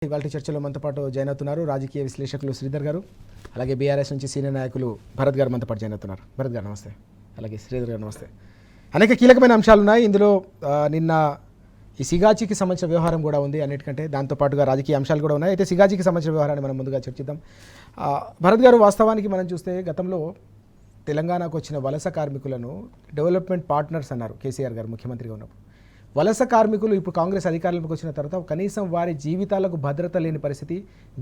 ఇవాళ చర్చలో మనతో పాటు జాయిన్ అవుతున్నారు రాజకీయ విశ్లేషకులు శ్రీధర్ గారు, అలాగే బీఆర్ఎస్ నుంచి సీనియర్ నాయకులు భరత్ గారు మనతో పాటు జాయిన్ అవుతున్నారు. భరత్ గారు నమస్తే, అలాగే శ్రీధర్ గారు నమస్తే. అనేక కీలకమైన అంశాలు ఉన్నాయి ఇందులో. నిన్న ఈ సిగాచికి సంబంధించిన వ్యవహారం కూడా ఉంది అన్నిటికంటే, దాంతోపాటుగా రాజకీయ అంశాలు కూడా ఉన్నాయి. అయితే సిగాచికి సంబంధించిన వ్యవహారాన్ని మనం ముందుగా చర్చిద్దాం. భరత్ గారు, వాస్తవానికి మనం చూస్తే గతంలో తెలంగాణకు వచ్చిన వలస కార్మికులను డెవలప్మెంట్ పార్ట్నర్స్ అన్నారు కేసీఆర్ గారు ముఖ్యమంత్రిగా ఉన్నప్పుడు. వలస కార్మికులు ఇప్పుడు కాంగ్రెస్ అధికారంలోకి వచ్చిన తర్వాత కనీసం వారి జీవితాలకు భద్రత లేని పరిస్థితి,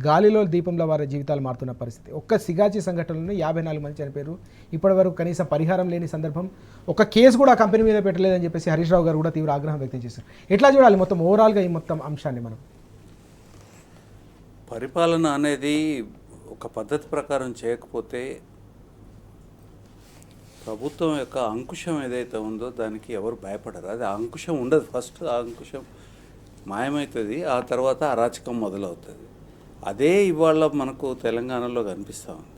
గాలిలో దీపంలో వారి జీవితాలు మారుతున్న పరిస్థితి. ఒక్క సిగాచి సంఘటనలో 54 మంది చనిపోయారు. ఇప్పటి వరకు కనీసం పరిహారం లేని సందర్భం. ఒక కేసు కూడా ఆ కంపెనీ మీద పెట్టలేదని చెప్పేసి హరీష్ రావు గారు కూడా తీవ్ర ఆగ్రహం వ్యక్తం చేశారు. ఎట్లా చూడాలి మొత్తం ఓవరాల్గా ఈ మొత్తం అంశాన్ని మనం? పరిపాలన అనేది ఒక పద్ధతి ప్రకారం చేయకపోతే ప్రభుత్వం యొక్క అంకుశం ఏదైతే ఉందో దానికి ఎవరు భయపడరు. అది ఆ అంకుశం ఉండదు. ఫస్ట్ ఆ అంకుశం మాయమవుతుంది, ఆ తర్వాత అరాచకం మొదలవుతుంది. అదే ఇవాళ మనకు తెలంగాణలో కనిపిస్తూ ఉంది.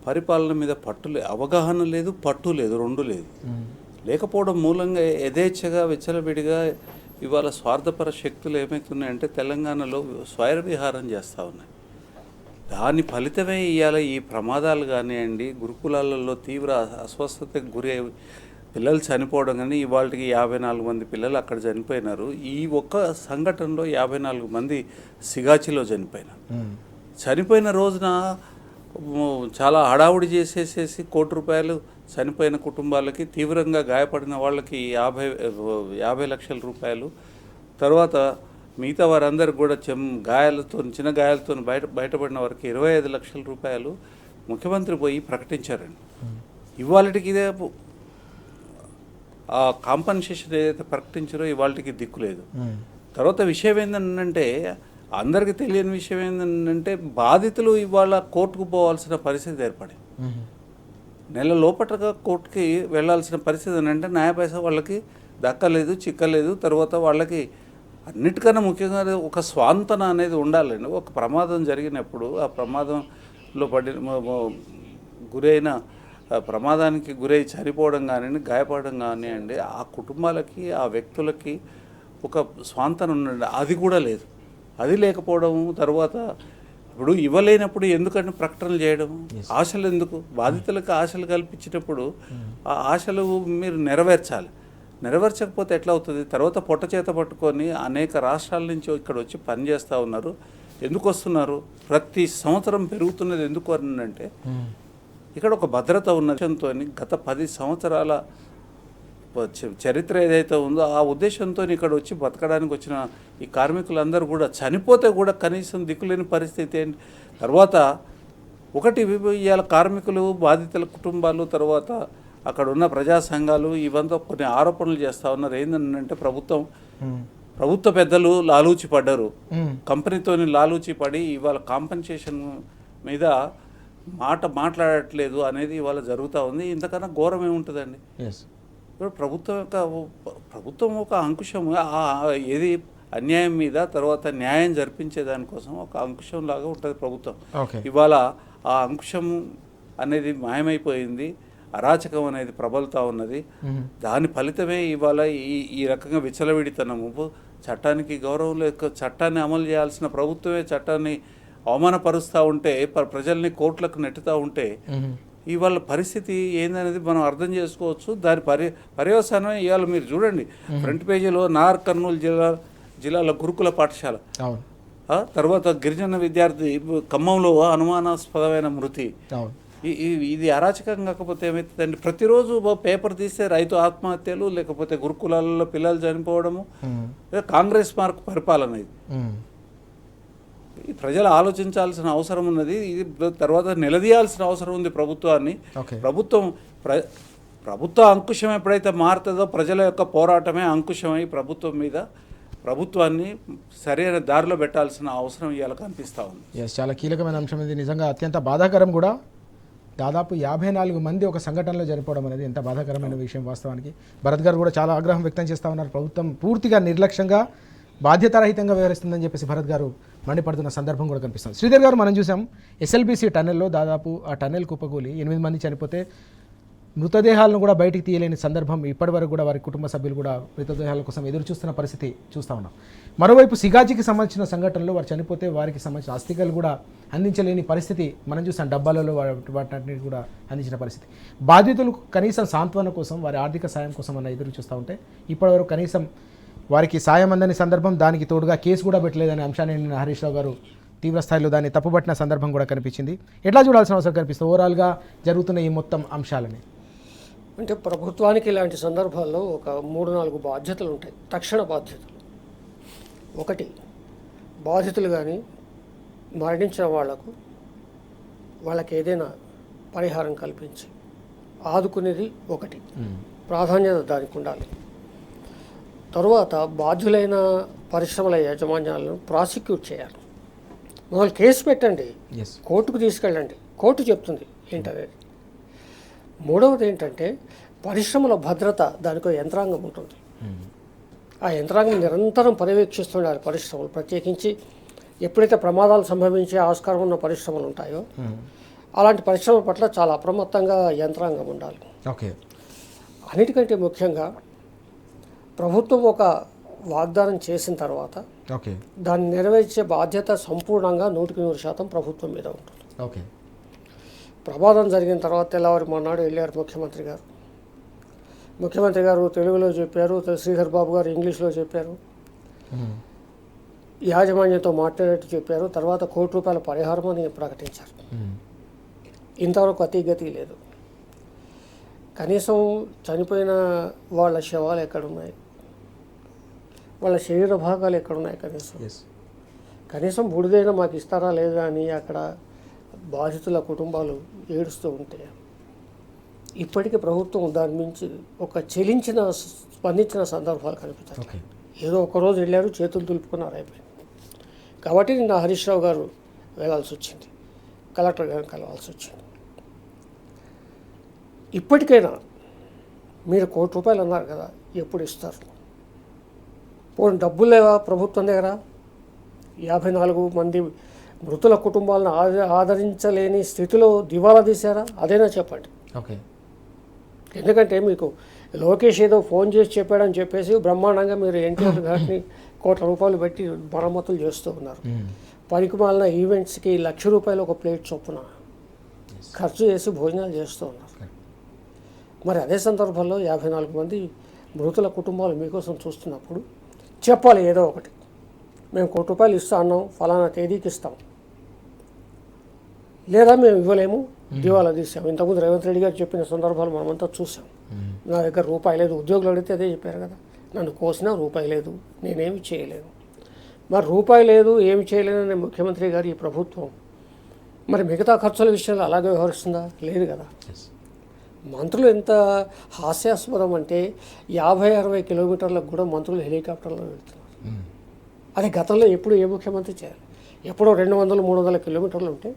పరిపాలన మీద అవగాహన లేదు, పట్టు లేదు, రెండు లేదు. లేకపోవడం మూలంగా యథేచ్ఛగా విచ్చలవిడిగా ఇవాళ స్వార్థపర శక్తులు ఏమవుతున్నాయంటే తెలంగాణలో స్వైర విహారం చేస్తూ ఉన్నాయి. దాని ఫలితమే ఇవాళ ఈ ప్రమాదాలు కానివ్వండి, గురుకులాలలో తీవ్ర అస్వస్థతకు గురి పిల్లలు చనిపోవడం. కానీ ఇవాళకి 54 మంది పిల్లలు అక్కడ చనిపోయినారు. ఈ ఒక్క సంఘటనలో 54 మంది సిగాచిలో చనిపోయినారు. చనిపోయిన రోజున చాలా హడావుడి చేసేసేసి ₹1 చనిపోయిన కుటుంబాలకి, తీవ్రంగా గాయపడిన వాళ్ళకి 50 లక్షల రూపాయలు, తర్వాత మిగతా వారందరూ కూడా చిన్న గాయాలతో బయటపడిన వారికి 25 లక్షల రూపాయలు ముఖ్యమంత్రి పోయి ప్రకటించారండి. ఇవాళకి ఇదే ఆ కాంపన్సేషన్ ఏదైతే ప్రకటించారో ఇవాళకి దిక్కులేదు. తర్వాత విషయం ఏంటంటే, అందరికీ తెలియని విషయం ఏంటంటే, బాధితులు ఇవాళ కోర్టుకు పోవాల్సిన పరిస్థితి ఏర్పడింది. నెల లోపటగా కోర్టుకి వెళ్ళాల్సిన పరిస్థితి ఏంటంటే న్యాయ పైసా వాళ్ళకి దక్కలేదు, చిక్కలేదు. తర్వాత వాళ్ళకి అన్నిటికన్నా ముఖ్యంగా ఒక స్వాంతన అనేది ఉండాలండి. ఒక ప్రమాదం జరిగినప్పుడు ఆ ప్రమాదంలో ప్రమాదానికి గురై చనిపోవడం కానివ్వండి, గాయపడడం కానివ్వండి, ఆ కుటుంబాలకి, ఆ వ్యక్తులకి ఒక స్వాంతన ఉండండి. అది కూడా లేదు. అది లేకపోవడం, తర్వాత ఇప్పుడు ఇవ్వలేనప్పుడు ఎందుకంటే ప్రకటనలు చేయడం, ఆశలు ఎందుకు? బాధితులకు ఆశలు కల్పించినప్పుడు ఆ ఆశలు మీరు నెరవేర్చకపోతే ఎట్లా అవుతుంది? తర్వాత పొట్ట చేత పట్టుకొని అనేక రాష్ట్రాల నుంచి ఇక్కడ వచ్చి పనిచేస్తూ ఉన్నారు. ఎందుకు వస్తున్నారు? ప్రతి సంవత్సరం పెరుగుతున్నది ఎందుకు అంటే ఇక్కడ ఒక భద్రత ఉన్న ఉద్దేశంతో గత 10 సంవత్సరాల చరిత్ర ఏదైతే ఉందో ఆ ఉద్దేశంతో ఇక్కడ వచ్చి బతకడానికి వచ్చిన ఈ కార్మికులందరూ కూడా చనిపోతే కూడా కనీసం దిక్కులేని పరిస్థితి ఏంటి? తర్వాత ఒకటి ఇవాళ కార్మికులు, బాధితుల కుటుంబాలు, తర్వాత అక్కడ ఉన్న ప్రజా సంఘాలు ఇవంతా కొన్ని ఆరోపణలు చేస్తూ ఉన్నారు. ఏంటంటే ప్రభుత్వ పెద్దలు లాలూచి పడ్డారు, కంపెనీతోని లాలూచి పడి ఇవాళ కాంపెన్సేషన్ మీద మాట్లాడట్లేదు అనేది ఇవాళ జరుగుతూ ఉంది. ఇంతకన్నా ఘోరం ఏముంటుందండి? ఇప్పుడు ప్రభుత్వం ఒక అంకుశం ఏది అన్యాయం మీద తర్వాత న్యాయం జరిపించే దానికోసం ఒక అంకుశం లాగా ఉంటుంది ప్రభుత్వం. ఇవాళ ఆ అంకుశం అనేది మాయమైపోయింది. అరాచకం అనేది ప్రబలుతూ ఉన్నది. దాని ఫలితమే ఇవాళ ఈ రకంగా విచ్చలవిడితనము. చట్టానికి గౌరవం లేక చట్టాన్ని అమలు చేయాల్సిన ప్రభుత్వమే చట్టాన్ని అవమానపరుస్తూ ఉంటే, ప్రజల్ని కోర్టులకు నెట్టుతూ ఉంటే ఇవాళ పరిస్థితి ఏందనేది మనం అర్థం చేసుకోవచ్చు. దాని పర్యవసానమే ఇవాళ మీరు చూడండి, ఫ్రంట్ పేజీలో నార్ కర్నూలు జిల్లాల గురుకుల పాఠశాల, తర్వాత గిరిజన విద్యార్థి ఖమ్మంలో అనుమానాస్పదమైన మృతి. ఇది అరాచకం కాకపోతే ఏమవుతుందండి? ప్రతిరోజు పేపర్ తీస్తే రైతు ఆత్మహత్యలు, లేకపోతే గురుకులాలలో పిల్లలు చనిపోవడము. కాంగ్రెస్ మార్క్ పరిపాలన ఇది. ప్రజలు ఆలోచించాల్సిన అవసరం ఉన్నది. ఇది తర్వాత నిలదీయాల్సిన అవసరం ఉంది ప్రభుత్వాన్ని. ప్రభుత్వ అంకుశం ఎప్పుడైతే మారుతుందో ప్రజల యొక్క పోరాటమే అంకుశమై ప్రభుత్వాన్ని సరైన దారిలో పెట్టాల్సిన అవసరం ఇవాళ కనిపిస్తూ ఉంది. చాలా కీలకమైన అంశం ఇది. నిజంగా అత్యంత బాధాకరం కూడా. దాదాపు 54 మంది ఒక సంఘటనలో చనిపోవడం అనేది ఎంత బాధాకరమైన విషయం వాస్తవానికి. భరత్ గారు కూడా చాలా ఆగ్రహం వ్యక్తం చేస్తూ ఉన్నారు. ప్రభుత్వం పూర్తిగా నిర్లక్ష్యంగా, బాధ్యతారహితంగా వ్యవహరిస్తుందని చెప్పేసి భరత్ గారు మండిపడుతున్న సందర్భం కూడా కనిపిస్తుంది. శ్రీధర్ గారు, మనం చూసాం ఎస్ఎల్బీసీ టన్నెల్లో దాదాపు ఆ టన్నెల్ కుప్పకూలి 8 మంది చనిపోతే మృతదేహాలను కూడా బయటికి తీయలేని సందర్భం ఇప్పటివరకు కూడా వారి కుటుంబ సభ్యులు కూడా మృతదేహాల కోసం ఎదురు చూస్తున్న పరిస్థితి చూస్తూ ఉన్నాం. మరోవైపు సిగాజీకి సంబంధించిన సంఘటనలో వారు చనిపోతే వారికి సంబంధించిన అస్థికలు కూడా అందించలేని పరిస్థితి మనం చూసాం. డబ్బాలలో వాటిని కూడా అందించిన పరిస్థితి. బాధితులు కనీసం సాంత్వన కోసం వారి ఆర్థిక సాయం కోసం అన్న ఎదురు చూస్తూ ఉంటే ఇప్పటివరకు కనీసం వారికి సాయం అందని సందర్భం, దానికి తోడుగా కేసు కూడా పెట్టలేదనే అంశాన్ని నిన్న హరీష్ రావు గారు తీవ్రస్థాయిలో దాన్ని తప్పుపట్టిన సందర్భం కూడా కనిపించింది. ఎట్లా చూడాల్సిన అవసరం కనిపిస్తుంది ఓవరాల్గా జరుగుతున్న ఈ మొత్తం అంశాలని? అంటే ప్రభుత్వానికి ఇలాంటి సందర్భాల్లో ఒక 3-4 బాధ్యతలు ఉంటాయి, తక్షణ బాధ్యతలు. ఒకటి, బాధితులు కానీ మరణించిన వాళ్ళకి ఏదైనా పరిహారం కల్పించి ఆదుకునేది ఒకటి, ప్రాధాన్యత దానికి ఉండాలి. తరువాత బాధ్యులైన పరిశ్రమల యాజమాన్యాలను ప్రాసిక్యూట్ చేయాలి. మొదలు కేసు పెట్టండి, కోర్టుకు తీసుకెళ్ళండి, కోర్టు చెప్తుంది ఏంటనేది. మూడవది ఏంటంటే పరిశ్రమల భద్రత, దానికో యంత్రాంగం ఉంటుంది. ఆ యంత్రాంగం నిరంతరం పర్యవేక్షిస్తుండాలి. పరిశ్రమలు ప్రత్యేకించి ఎప్పుడైతే ప్రమాదాలు సంభవించే ఆస్కారం ఉన్న పరిశ్రమలు ఉంటాయో అలాంటి పరిశ్రమల పట్ల చాలా అప్రమత్తంగా యంత్రాంగం ఉండాలి. ఓకే. అన్నిటికంటే ముఖ్యంగా ప్రభుత్వం ఒక వాగ్దానం చేసిన తర్వాత దాన్ని నెరవేర్చే బాధ్యత సంపూర్ణంగా 100% ప్రభుత్వం మీద ఉంటుంది. ఓకే. ప్రమాదం జరిగిన తర్వాత తెల్లవారి మొన్నాడు వెళ్ళారు ముఖ్యమంత్రి గారు తెలుగులో చెప్పారు, శ్రీధర్ బాబు గారు ఇంగ్లీష్లో చెప్పారు, యాజమాన్యంతో మాట్లాడేట్టు చెప్పారు. తర్వాత ₹1 పరిహారం అని ప్రకటించారు. ఇంతవరకు అతిగతి లేదు. కనీసం చనిపోయిన వాళ్ళ శవాలు ఎక్కడున్నాయి, వాళ్ళ శరీర భాగాలు ఎక్కడున్నాయి, కనీసం బుడిదైనా మాకు ఇస్తారా లేదా అని అక్కడ బాధితుల కుటుంబాలు ఏడుస్తూ ఉంటే ఇప్పటికీ ప్రభుత్వం దాని మించి ఒక స్పందించిన సందర్భాలు కనిపించాయి. ఏదో ఒకరోజు వెళ్ళారు, చేతులు దులుపుకున్నారు, అయిపోయింది. కాబట్టి నిన్న హరీష్ రావు గారు వెళ్ళాల్సి వచ్చింది, కలెక్టర్ గారిని కలవాల్సి వచ్చింది. ఇప్పటికైనా మీరు ₹1 అన్నారు కదా, ఎప్పుడు ఇస్తారు? పోనీ డబ్బులు లేవా ప్రభుత్వం దగ్గర? 54 మంది మృతుల కుటుంబాలను ఆదరించలేని స్థితిలో దివాలా తీశారా? అదేనా చెప్పండి. ఓకే. ఎందుకంటే మీకు లోకేష్ ఏదో ఫోన్ చేసి చెప్పాడని చెప్పేసి బ్రహ్మాండంగా మీరు ఎన్టీఆర్ గారిని ₹1,00,00,000 పెట్టి మరమ్మతులు చేస్తూ ఉన్నారు. పనికి మాలిన ఈవెంట్స్కి ₹1,00,000 ఒక ప్లేట్ చొప్పున ఖర్చు చేసి భోజనాలు చేస్తూ ఉన్నారు. మరి అదే సందర్భంలో 54 మంది మృతుల కుటుంబాలు మీకోసం చూస్తున్నప్పుడు చెప్పాలి ఏదో ఒకటి. మేము ₹1 ఇస్తా అన్నాం, ఫలానా తేదీకి ఇస్తాం, లేదా మేము ఇవ్వలేము, దివాలా తీసాం. ఇంతకుముందు రేవంత్ రెడ్డి గారు చెప్పిన సందర్భాలు మనమంతా చూసాం. నా దగ్గర ₹1 లేదు, ఉద్యోగులు అడిగితే అదే చెప్పారు కదా, నన్ను కోసినా ₹1 లేదు, నేనేమి చేయలేను. మరి ₹1 లేదు, ఏమి చేయలేననే ముఖ్యమంత్రి గారు ఈ ప్రభుత్వం మరి మిగతా ఖర్చుల విషయంలో అలాగే వ్యవహరిస్తుందా? లేదు కదా. మంత్రులు ఎంత హాస్యాస్పదం అంటే 50-60 కిలోమీటర్లకు కూడా మంత్రులు హెలికాప్టర్లో వెళ్తున్నారు. అది గతంలో ఎప్పుడు ఏ ముఖ్యమంత్రి చేయాలి? ఎప్పుడో 200-300 కిలోమీటర్లు ఉంటే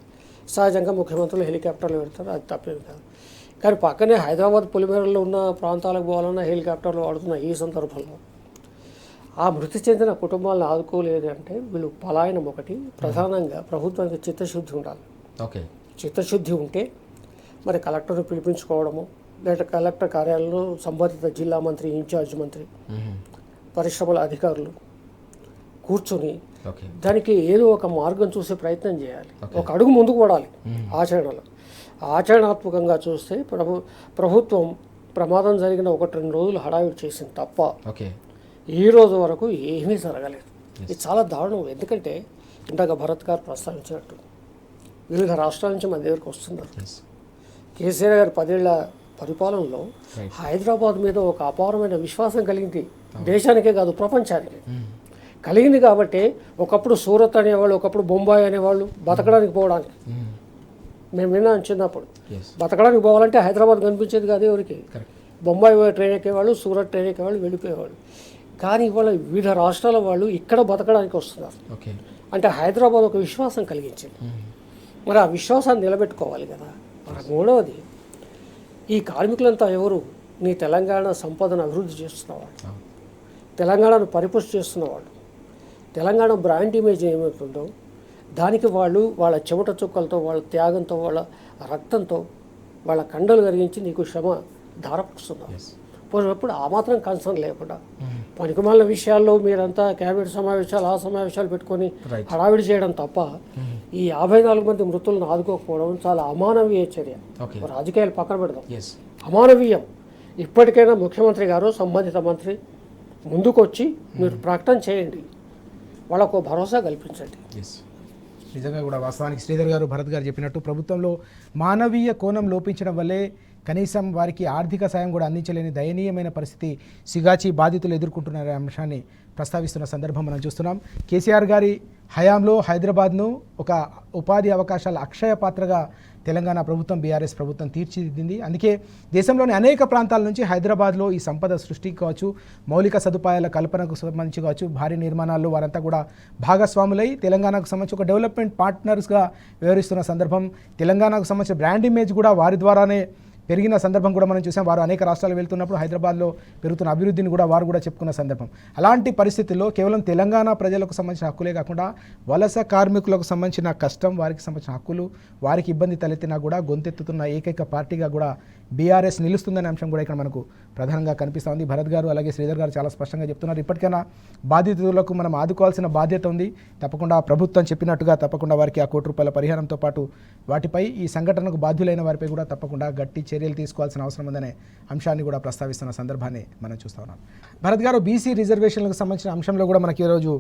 సహజంగా ముఖ్యమంత్రులు హెలికాప్టర్లు వెళ్తారు, అది తప్పేది కాదు. కానీ పక్కనే హైదరాబాద్ పొలిమేరల్లో ఉన్న ప్రాంతాలకు పోవాలన్నా హెలికాప్టర్లు వాడుతున్న ఈ సందర్భంలో ఆ మృతి చెందిన కుటుంబాలను ఆదుకోలేదు అంటే వీళ్ళు పలాయనం. ఒకటి, ప్రధానంగా ప్రభుత్వానికి చిత్తశుద్ధి ఉండాలి. ఓకే. చిత్తశుద్ధి ఉంటే మరి కలెక్టర్ను పిలిపించుకోవడము, లేదా కలెక్టర్ కార్యాలయంలో సంబంధిత జిల్లా మంత్రి, ఇన్ఛార్జ్ మంత్రి, పరిశ్రమల అధికారులు కూర్చొని దానికి ఏదో ఒక మార్గం చూసే ప్రయత్నం చేయాలి. ఒక అడుగు ముందుకు పడాలి ఆచరణలో. ఆచరణాత్మకంగా చూస్తే ప్రభుత్వం ప్రమాదం జరిగిన 1-2 రోజులు హడావిడి చేసింది తప్ప ఈ రోజు వరకు ఏమీ జరగలేదు. ఇది చాలా దారుణం. ఎందుకంటే ఇందాక భరత్ గారు ప్రస్తావించినట్టు వివిధ రాష్ట్రాల నుంచి మన దగ్గరకు వస్తున్నారు. కేసీఆర్ గారి 10 ఏళ్ల పరిపాలనలో హైదరాబాద్ మీద ఒక అపారమైన విశ్వాసం కలిగింది. దేశానికే కాదు, ప్రపంచానికి కలిగింది. కాబట్టి ఒకప్పుడు సూరత్ అనేవాళ్ళు, ఒకప్పుడు బొంబాయి అనేవాళ్ళు బతకడానికి పోవడానికి. మేము విన్నాం చిన్నప్పుడు, బతకడానికి పోవాలంటే హైదరాబాద్ కనిపించేది కాదు ఎవరికి. బొంబాయి ట్రైన్ ఎక్కేవాళ్ళు, సూరత్ ట్రైన్ ఎక్కేవాళ్ళు, వెళ్ళిపోయేవాళ్ళు. కానీ ఇవాళ వివిధ రాష్ట్రాల వాళ్ళు ఇక్కడ బతకడానికి వస్తున్నారు. అంటే హైదరాబాద్ ఒక విశ్వాసం కలిగించింది. మరి ఆ విశ్వాసాన్ని నిలబెట్టుకోవాలి కదా. మరి మూడవది, ఈ కార్మికులంతా ఎవరు? నీ తెలంగాణ సంపదను అభివృద్ధి చేస్తున్నవాళ్ళు, తెలంగాణను పరిపుష్టి చేస్తున్నవాళ్ళు. తెలంగాణ బ్రాండ్ ఇమేజ్ ఏమవుతుందో దానికి వాళ్ళు వాళ్ళ చెమట చుక్కలతో, వాళ్ళ త్యాగంతో, వాళ్ళ రక్తంతో, వాళ్ళ కండలు కరిగించి నీకు శ్రమ ధారపోస్తున్నారు. ఎప్పుడు ఆ మాత్రం కన్సర్న్ లేకుండా పనికిమాలిన విషయాల్లో మీరంతా క్యాబినెట్ సమావేశాలు ఆ సమావేశాలు పెట్టుకొని హడావిడి చేయడం తప్ప ఈ 54 మంది మృతులను ఆదుకోకపోవడం చాలా అమానవీయ చర్య. రాజకీయాలు పక్కన పెడదాం, అమానవీయం. ఇప్పటికైనా ముఖ్యమంత్రి గారు సంబంధిత మంత్రి ముందుకొచ్చి మీరు ప్రకటన చేయండి, వాళ్ళకు భరోసా కల్పించండి. నిజంగా కూడా వాస్తవానికి శ్రీధర్ గారు భరత్ గారు చెప్పినట్టు ప్రభుత్వంలో మానవీయ కోణం లోపించడం వల్లే కనీసం వారికి ఆర్థిక సాయం కూడా అందించలేని దయనీయమైన పరిస్థితి సిగాచి బాధితులు ఎదుర్కొంటున్న అంశాన్ని ప్రస్తావిస్తున్న సందర్భం మనం చూస్తున్నాం. కేసీఆర్ గారి హయాంలో హైదరాబాద్ను ఒక ఉపాధి అవకాశాల అక్షయ పాత్రగా తెలంగాణ ప్రభుత్వం బీఆర్ఎస్ ప్రభుత్వం తీర్చిదిద్దింది. అందుకే దేశంలోని అనేక ప్రాంతాల నుంచి హైదరాబాద్లో ఈ సంపద సృష్టికి కావచ్చు, మౌలిక సదుపాయాల కల్పనకు సంబంధించి కావచ్చు, భారీ నిర్మాణాల్లో వారంతా కూడా భాగస్వాములై తెలంగాణకు సంబంధించి ఒక డెవలప్మెంట్ పార్ట్నర్స్గా వ్యవహరిస్తున్న సందర్భం. తెలంగాణకు సంబంధించిన బ్రాండ్ ఇమేజ్ కూడా వారి ద్వారానే పెరిగిన సందర్భం కూడా మనం చూసాం. వారు అనేక రాష్ట్రాలు వెళ్తున్నప్పుడు హైదరాబాద్లో పెరుగుతున్న అభివృద్ధిని కూడా వారు కూడా చెప్పుకున్న సందర్భం. అలాంటి పరిస్థితుల్లో కేవలం తెలంగాణ ప్రజలకు సంబంధించిన హక్కులే కాకుండా వలస కార్మికులకు సంబంధించిన కష్టం, వారికి సంబంధించిన హక్కులు, వారికి ఇబ్బంది తలెత్తినా కూడా గొంతెత్తుతున్న ఏకైక పార్టీగా కూడా బీఆర్ఎస్ నిలుస్తుందనే అంశం కూడా ఇక్కడ మనకు ప్రధానంగా కనిపిస్తూ ఉంది. భరత్ గారు అలాగే శ్రీధర్ గారు చాలా స్పష్టంగా చెప్తున్నారు. ఇప్పటికైనా బాధితులకు మనం ఆదుకోవాల్సిన బాధ్యత ఉంది. తప్పకుండా ప్రభుత్వం చెప్పినట్టుగా తప్పకుండా వారికి ఆ ₹1 పరిహారంతో పాటు వాటిపై ఈ సంఘటనకు బాధ్యులైన వారిపై కూడా తప్పకుండా గట్టి చర్యలు తీసుకోవాల్సిన అవసరం ఉందనే అంశాన్ని కూడా ప్రస్తావిస్తున్న సందర్భాన్ని మనం చూస్తూ ఉన్నాం. భరత్ గారు, బీసీ రిజర్వేషన్లకు సంబంధించిన అంశంలో కూడా మనకి ఈరోజు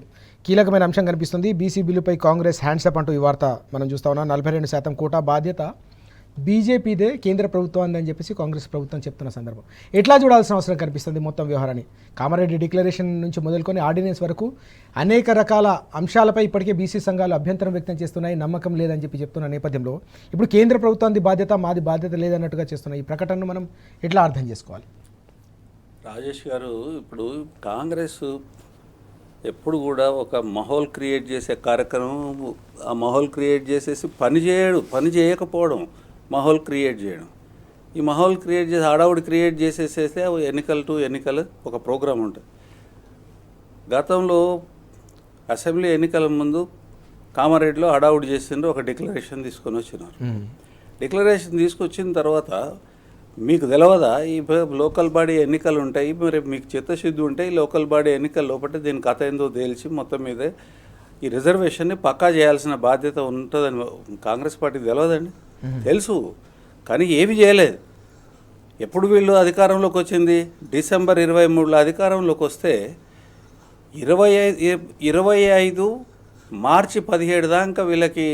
కీలకమైన అంశం కనిపిస్తుంది. బీసీ బిల్లుపై కాంగ్రెస్ హ్యాండ్సప్ అంటూ ఈ వార్త మనం చూస్తూ ఉన్నాం. 42% కోటా బాధ్యత బీజేపీదే, కేంద్ర ప్రభుత్వం అని చెప్పేసి కాంగ్రెస్ ప్రభుత్వం చెప్తున్న సందర్భం. ఎట్లా చూడాల్సిన అవసరం కనిపిస్తుంది మొత్తం వ్యవహారాన్ని? కామారెడ్డి డిక్లరేషన్ నుంచి మొదలుకొని ఆర్డినెన్స్ వరకు అనేక రకాల అంశాలపై ఇప్పటికే బీసీ సంఘాలు అభ్యంతరం వ్యక్తం చేస్తున్నాయి, నమ్మకం లేదని చెప్తున్న నేపథ్యంలో ఇప్పుడు కేంద్ర ప్రభుత్వానికి బాధ్యత, మాది బాధ్యత లేదన్నట్టుగా చేస్తున్న ఈ ప్రకటనను మనం ఎట్లా అర్థం చేసుకోవాలి? రాజేష్ గారు, ఇప్పుడు కాంగ్రెస్ ఎప్పుడు కూడా ఒక మాహోల్ క్రియేట్ చేసే కార్యక్రమం, ఆ మాహోల్ క్రియేట్ చేసేసి పని చేయకపోవడం, మాహోల్ క్రియేట్ చేయడం. ఈ మాహోల్ క్రియేట్ చేసి హడావుడి క్రియేట్ చేసేసేస్తే ఎన్నికలు ఒక ప్రోగ్రాం ఉంటుంది. గతంలో అసెంబ్లీ ఎన్నికల ముందు కామారెడ్డిలో హడావుడి చేసిండ్రు, ఒక డిక్లరేషన్ తీసుకొని వచ్చినారు. డిక్లరేషన్ తీసుకొచ్చిన తర్వాత మీకు తెలియదా ఈ లోకల్ బాడీ ఎన్నికలు ఉంటాయి, మరి మీకు చిత్తశుద్ధి ఉంటాయి, లోకల్ బాడీ ఎన్నికల లోపల దీని కథ ఏందో తేల్చి మొత్తం మీదే ఈ రిజర్వేషన్ని పక్కా చేయాల్సిన బాధ్యత ఉంటుందని కాంగ్రెస్ పార్టీకి తెలియదండి? తెలుసు, కానీ ఏమి చేయలేదు. ఎప్పుడు వీళ్ళు అధికారంలోకి వచ్చింది? డిసెంబర్ 23లో అధికారంలోకి వస్తే 25 మార్చి 17 దాకా వీళ్ళకి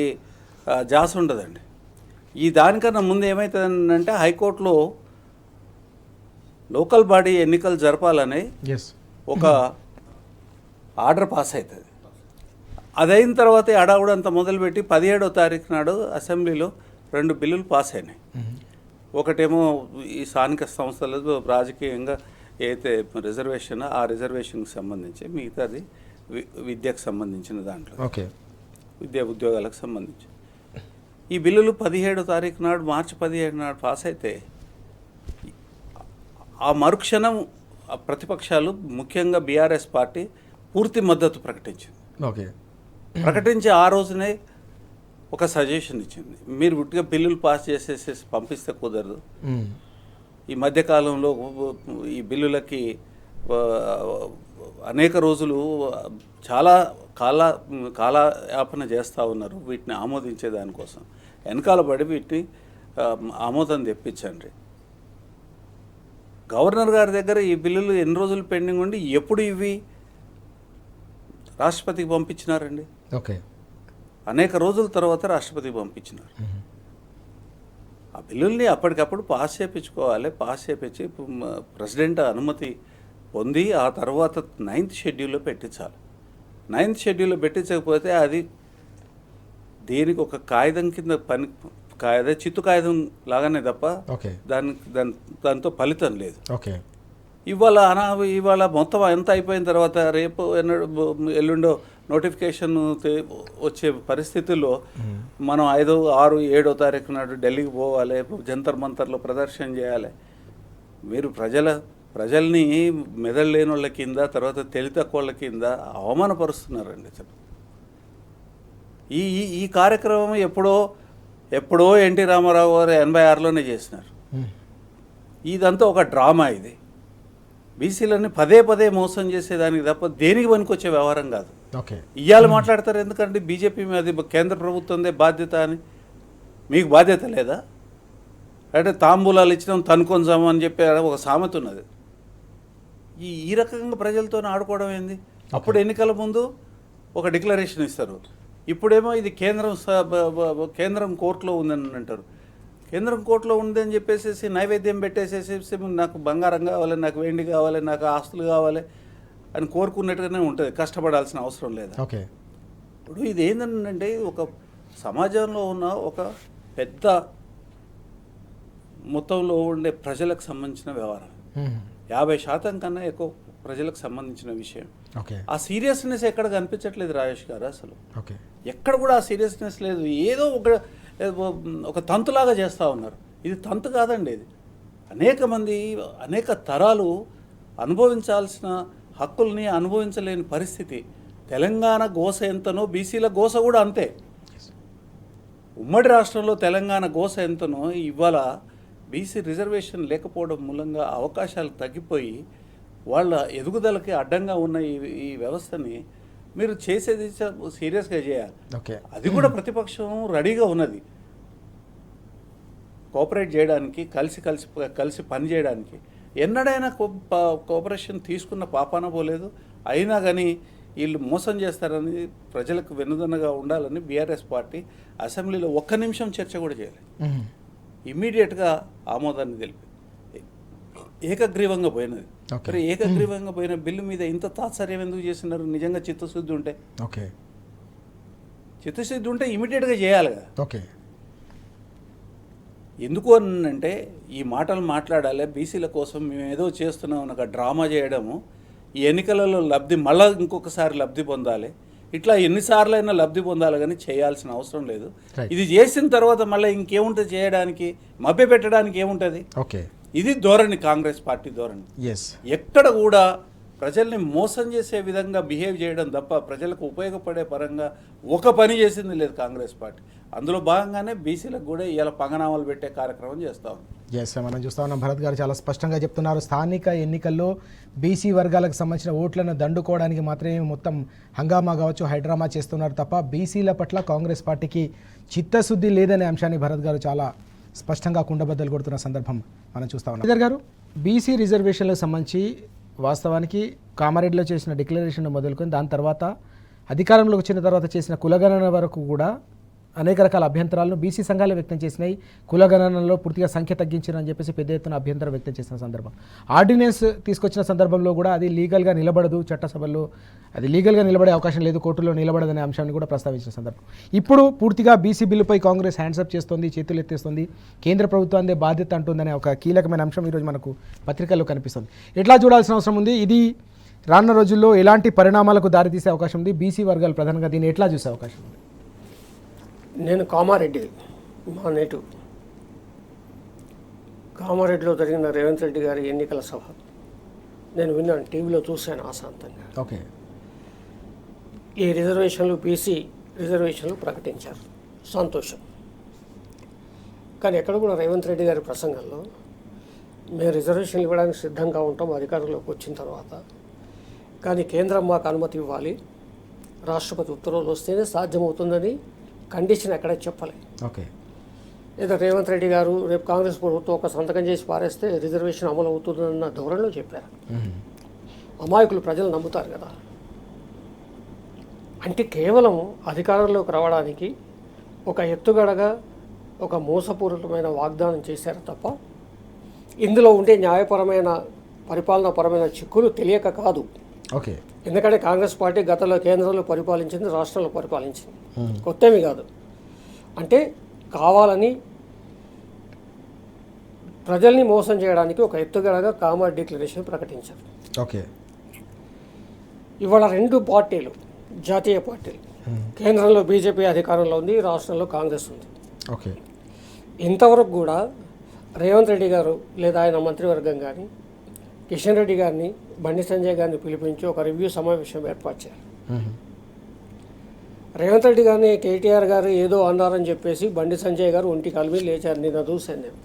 జాస్ ఉండదండి. ఈ దానికన్నా ముందు ఏమవుతుందంటే హైకోర్టులో లోకల్ బాడీ ఎన్నికలు జరపాలని ఒక ఆర్డర్ పాస్ అవుతుంది. అదైన తర్వాత అడావుడంతా మొదలుపెట్టి 17వ తారీఖు నాడు అసెంబ్లీలో 2 బిల్లులు పాస్ అయినాయి. ఒకటేమో ఈ స్థానిక సంస్థలు రాజకీయంగా ఏదైతే రిజర్వేషన్, ఆ రిజర్వేషన్కి సంబంధించి, మిగతాది విద్యకు సంబంధించిన దాంట్లో, విద్యా ఉద్యోగాలకు సంబంధించి ఈ బిల్లులు 17వ తారీఖు నాడు, మార్చి 17 నాడు పాస్ అయితే ఆ మరుక్షణం ప్రతిపక్షాలు, ముఖ్యంగా బీఆర్ఎస్ పార్టీ పూర్తి మద్దతు ప్రకటించింది. ప్రకటించి ఆ రోజునే ఒక సజెషన్ ఇచ్చింది, మీరు ఉట్టిగా బిల్లులు పాస్ చేసేసి పంపిస్తే కుదరదు. ఈ మధ్యకాలంలో ఈ బిల్లులకి అనేక రోజులు చాలా కాలయాపన చేస్తూ ఉన్నారు. వీటిని ఆమోదించే దానికోసం వెనకాల పడి వీటిని ఆమోదం తెప్పించండి. గవర్నర్ గారి దగ్గర ఈ బిల్లులు ఎన్ని రోజులు పెండింగ్ ఉండి ఎప్పుడు ఇవి రాష్ట్రపతికి పంపించినారండి? అనేక రోజుల తర్వాత రాష్ట్రపతికి పంపించినారు. ఆ బిల్లుల్ని అప్పటికప్పుడు పాస్ చేయించుకోవాలి. పాస్ చేయించి ప్రెసిడెంట్ అనుమతి పొంది ఆ తర్వాత 9th షెడ్యూల్లో పెట్టించాలి. 9th షెడ్యూల్లో పెట్టించకపోతే అది దీనికి ఒక కాగితం కింద అదే చిత్తు కాగితం లాగానే తప్ప దాంతో ఫలితం లేదు. ఇవాళ మొత్తం ఎంత అయిపోయిన తర్వాత రేపు ఎల్లుండో నోటిఫికేషన్ వచ్చే పరిస్థితుల్లో మనం 5, 6, 7వ తారీఖు నాడు ఢిల్లీకి పోవాలి, జంతర్ మంతర్లో ప్రదర్శన చేయాలి. మీరు ప్రజల్ని మెదడు లేని వాళ్ళ కింద, తర్వాత తెలివి తక్కువ వాళ్ళ కింద అవమానపరుస్తున్నారండి. ఈ కార్యక్రమం ఎప్పుడో ఎన్టీ రామారావు గారు 86లోనే చేసినారు. ఇదంతా ఒక డ్రామా ఇది. బీసీలని పదే పదే మోసం చేసేదానికి తప్ప దేనికి పనికొచ్చే వ్యవహారం కాదు. ఓకే, ఇవాళ మాట్లాడతారు ఎందుకంటే బీజేపీ అది కేంద్ర ప్రభుత్వందే బాధ్యత అని. మీకు బాధ్యత లేదా? అంటే తాంబూలాలు ఇచ్చినాం తనుకొందాము అని చెప్పి ఒక సామెత ఉన్నది. ఈ రకంగా ప్రజలతో ఆడుకోవడం ఏంది? అప్పుడు ఎన్నికల ముందు ఒక డిక్లరేషన్ ఇస్తారు, ఇప్పుడేమో ఇది కేంద్రం కోర్టులో ఉందని అంటారు. కేంద్రం కోర్టులో ఉందని చెప్పేసి నైవేద్యం పెట్టేసేసి నాకు బంగారం కావాలి, నాకు వెండి కావాలి, నాకు ఆస్తులు కావాలి అని కోరుకున్నట్టుగానే ఉంటుంది, కష్టపడాల్సిన అవసరం లేదు. ఓకే, ఇప్పుడు ఇది ఏంటంటే ఒక సమాజంలో ఉన్న ఒక పెద్ద మొత్తంలో ఉండే ప్రజలకు సంబంధించిన వ్యవహారం. 50% కన్నా ఎక్కువ ప్రజలకు సంబంధించిన విషయం. ఓకే, ఆ సీరియస్నెస్ ఎక్కడ కనిపించట్లేదు రాజేష్ గారు. అసలు ఓకే, ఎక్కడ కూడా ఆ సీరియస్నెస్ లేదు. ఏదో ఒక తంతులాగా చేస్తూ ఉన్నారు. ఇది తంతు కాదండి. ఇది అనేక మంది అనేక తరాలు అనుభవించాల్సిన హక్కుల్ని అనుభవించలేని పరిస్థితి. తెలంగాణ గోస ఎంతనో బీసీల గోస కూడా అంతే. ఉమ్మడి రాష్ట్రంలో తెలంగాణ గోస ఎంతనో ఇవాళ బీసీ రిజర్వేషన్ లేకపోవడం మూలంగా అవకాశాలు తగ్గిపోయి వాళ్ళ ఎదుగుదలకి అడ్డంగా ఉన్న ఈ వ్యవస్థని మీరు చేసేది సీరియస్గా చేయాలి. ఓకే, అది కూడా ప్రతిపక్షం రెడీగా ఉన్నది కోఆపరేట్ చేయడానికి, కలిసి పని చేయడానికి. ఎన్నడైనా కోఆపరేషన్ తీసుకున్న పాపాన పోలేదు. అయినా కానీ వీళ్ళు మోసం చేస్తారని ప్రజలకు వెన్నుదన్నగా ఉండాలని బీఆర్ఎస్ పార్టీ అసెంబ్లీలో ఒక్క నిమిషం చర్చ కూడా చేయలేదు. ఇమ్మీడియట్గా ఆమోదాన్ని తెలిపి ఏకగ్రీవంగా పోయినది. మరి ఏకగ్రీవంగా పోయిన బిల్లు మీద ఇంత తాత్సర్యం ఎందుకు చేస్తున్నారు? నిజంగా చిత్తశుద్ధి ఉంటే, ఓకే, చిత్తశుద్ధి ఉంటే ఇమీడియట్గా చేయాలి కదా. ఓకే, ఎందుకు అంటే ఈ మాటలు మాట్లాడాలి, బీసీల కోసం మేము ఏదో చేస్తున్నాం ఒక డ్రామా చేయడము, ఈ ఎన్నికలలో మళ్ళీ ఇంకొకసారి లబ్ధి పొందాలి, ఇట్లా ఎన్నిసార్లైనా లబ్ధి పొందాలి కానీ చేయాల్సిన అవసరం లేదు. ఇది చేసిన తర్వాత మళ్ళీ ఇంకేముంటుంది చేయడానికి? మభ్య పెట్టడానికి ఏముంటుంది? ఓకే, ఇది ధోరణి, కాంగ్రెస్ పార్టీ ధోరణి. ఎక్కడ కూడా ప్రజల్ని మోసం చేసే విధంగా బిహేవ్ చేయడం తప్ప ప్రజలకు ఉపయోగపడే పరంగా ఒక పని చేసింది లేదు కాంగ్రెస్ పార్టీ. అందులో భాగంగానే బీసీలకు కూడా ఇలా పంగనామాలు పెట్టే కార్యక్రమం చేస్తా ఉంది. మనం చూస్తా ఉన్నాం. భరత్ గారు చాలా స్పష్టంగా చెప్తున్నారు, స్థానిక ఎన్నికల్లో బీసీ వర్గాలకు సంబంధించిన ఓట్లను దండుకోవడానికి మాత్రమే మొత్తం హంగామా కావచ్చు, హైడ్రామా చేస్తున్నారు తప్ప బీసీల పట్ల కాంగ్రెస్ పార్టీకి చిత్తశుద్ధి లేదనే అంశాన్ని భరత్ గారు చాలా స్పష్టంగా కుండబద్దలు కొడుతున్న సందర్భం మనం చూస్తా ఉన్నాం. శ్రీధర్ గారు, బీసీ రిజర్వేషన్లకు సంబంధించి వాస్తవానికి కామారెడ్డిలో చేసిన డిక్లరేషన్ మొదలుకొని దాని తర్వాత అధికారంలోకి వచ్చిన తర్వాత చేసిన కులగణన వరకు కూడా అనేక రకాల అభ్యంతరాలను బీసీ సంఘాలు వ్యక్తం చేసినాయి. కులగణనలో పూర్తిగా సంఖ్య తగ్గించారని చెప్పేసి పెద్ద ఎత్తున అభ్యంతరం వ్యక్తం చేసిన సందర్భం, ఆర్డినెన్స్ తీసుకొచ్చిన సందర్భంలో కూడా అది లీగల్గా నిలబడదు, చట్టసభల్లో అది లీగల్గా నిలబడే అవకాశం లేదు, కోర్టులో నిలబడదనే అంశాన్ని కూడా ప్రస్తావించిన సందర్భం. ఇప్పుడు పూర్తిగా బీసీ బిల్లుపై కాంగ్రెస్ హ్యాండ్సప్ చేస్తుంది, చేతులు ఎత్తేస్తుంది, కేంద్ర ప్రభుత్వాన్ని బాధ్యత అంటుందనే ఒక కీలకమైన అంశం ఈరోజు మనకు పత్రికల్లో కనిపిస్తుంది. ఎట్లా చూడాల్సిన అవసరం ఉంది? ఇది రానున్న రోజుల్లో ఎలాంటి పరిణామాలకు దారితీసే అవకాశం ఉంది? బీసీ వర్గాలు ప్రధానంగా దీన్ని ఎట్లా చూసే అవకాశం ఉంది? నేను కామారెడ్డి, మా నేటివ్ కామారెడ్డిలో జరిగిన రేవంత్ రెడ్డి గారి ఎన్నికల సభ నేను విన్నాను, టీవీలో చూశాను ఆశాంతంగా. ఓకే, ఈ రిజర్వేషన్లు బీసీ రిజర్వేషన్లు ప్రకటించారు, సంతోషం. కానీ ఎక్కడ కూడా రేవంత్ రెడ్డి గారి ప్రసంగంలో మేము రిజర్వేషన్లు ఇవ్వడానికి సిద్ధంగా ఉంటాం అధికారంలోకి వచ్చిన తర్వాత, కానీ కేంద్రం మాకు అనుమతి ఇవ్వాలి, రాష్ట్రపతి ఉత్తర్వులు వస్తేనే సాధ్యమవుతుందని కండిషన్ ఎక్కడ చెప్పలే. ఓకే, ఏదో రేవంత్ రెడ్డి గారు రేపు కాంగ్రెస్ ప్రభుత్వం ఒక సంతకం చేసి పారేస్తే రిజర్వేషన్ అమలు అవుతుందన్న ధోరణిలో చెప్పారు. అమాయకులు ప్రజలు నమ్ముతారు కదా. అంటే కేవలం అధికారంలోకి రావడానికి ఒక ఎత్తుగడగా ఒక మోసపూరితమైన వాగ్దానం చేశారు తప్ప ఇందులో ఉండే న్యాయపరమైన పరిపాలనాపరమైన చిక్కులు తెలియక కాదు. ఓకే, ఎందుకంటే కాంగ్రెస్ పార్టీ గతంలో కేంద్రంలో పరిపాలించింది, రాష్ట్రంలో పరిపాలించింది, కొత్తవి కాదు. అంటే కావాలని ప్రజల్ని మోసం చేయడానికి ఒక ఎత్తుగడగా కామన్ డిక్లరేషన్ ప్రకటించారు. ఓకే, ఇవాళ రెండు పార్టీలు, జాతీయ పార్టీలు, కేంద్రంలో బీజేపీ అధికారంలో ఉంది, రాష్ట్రంలో కాంగ్రెస్ ఉంది. ఓకే, ఇంతవరకు కూడా రేవంత్ రెడ్డి గారు లేదా ఆయన మంత్రివర్గం కానీ కిషన్ రెడ్డి గారిని, బండి సంజయ్ గారిని పిలిపించి ఒక రివ్యూ సమావేశం ఏర్పాటు చేయాలి. రేవంత్ రెడ్డి గారిని కేటీఆర్ గారు ఏదో అన్నారని చెప్పేసి బండి సంజయ్ గారు ఒంటి కాలు మీద లేచారు. నిన్న చూశాను నేను.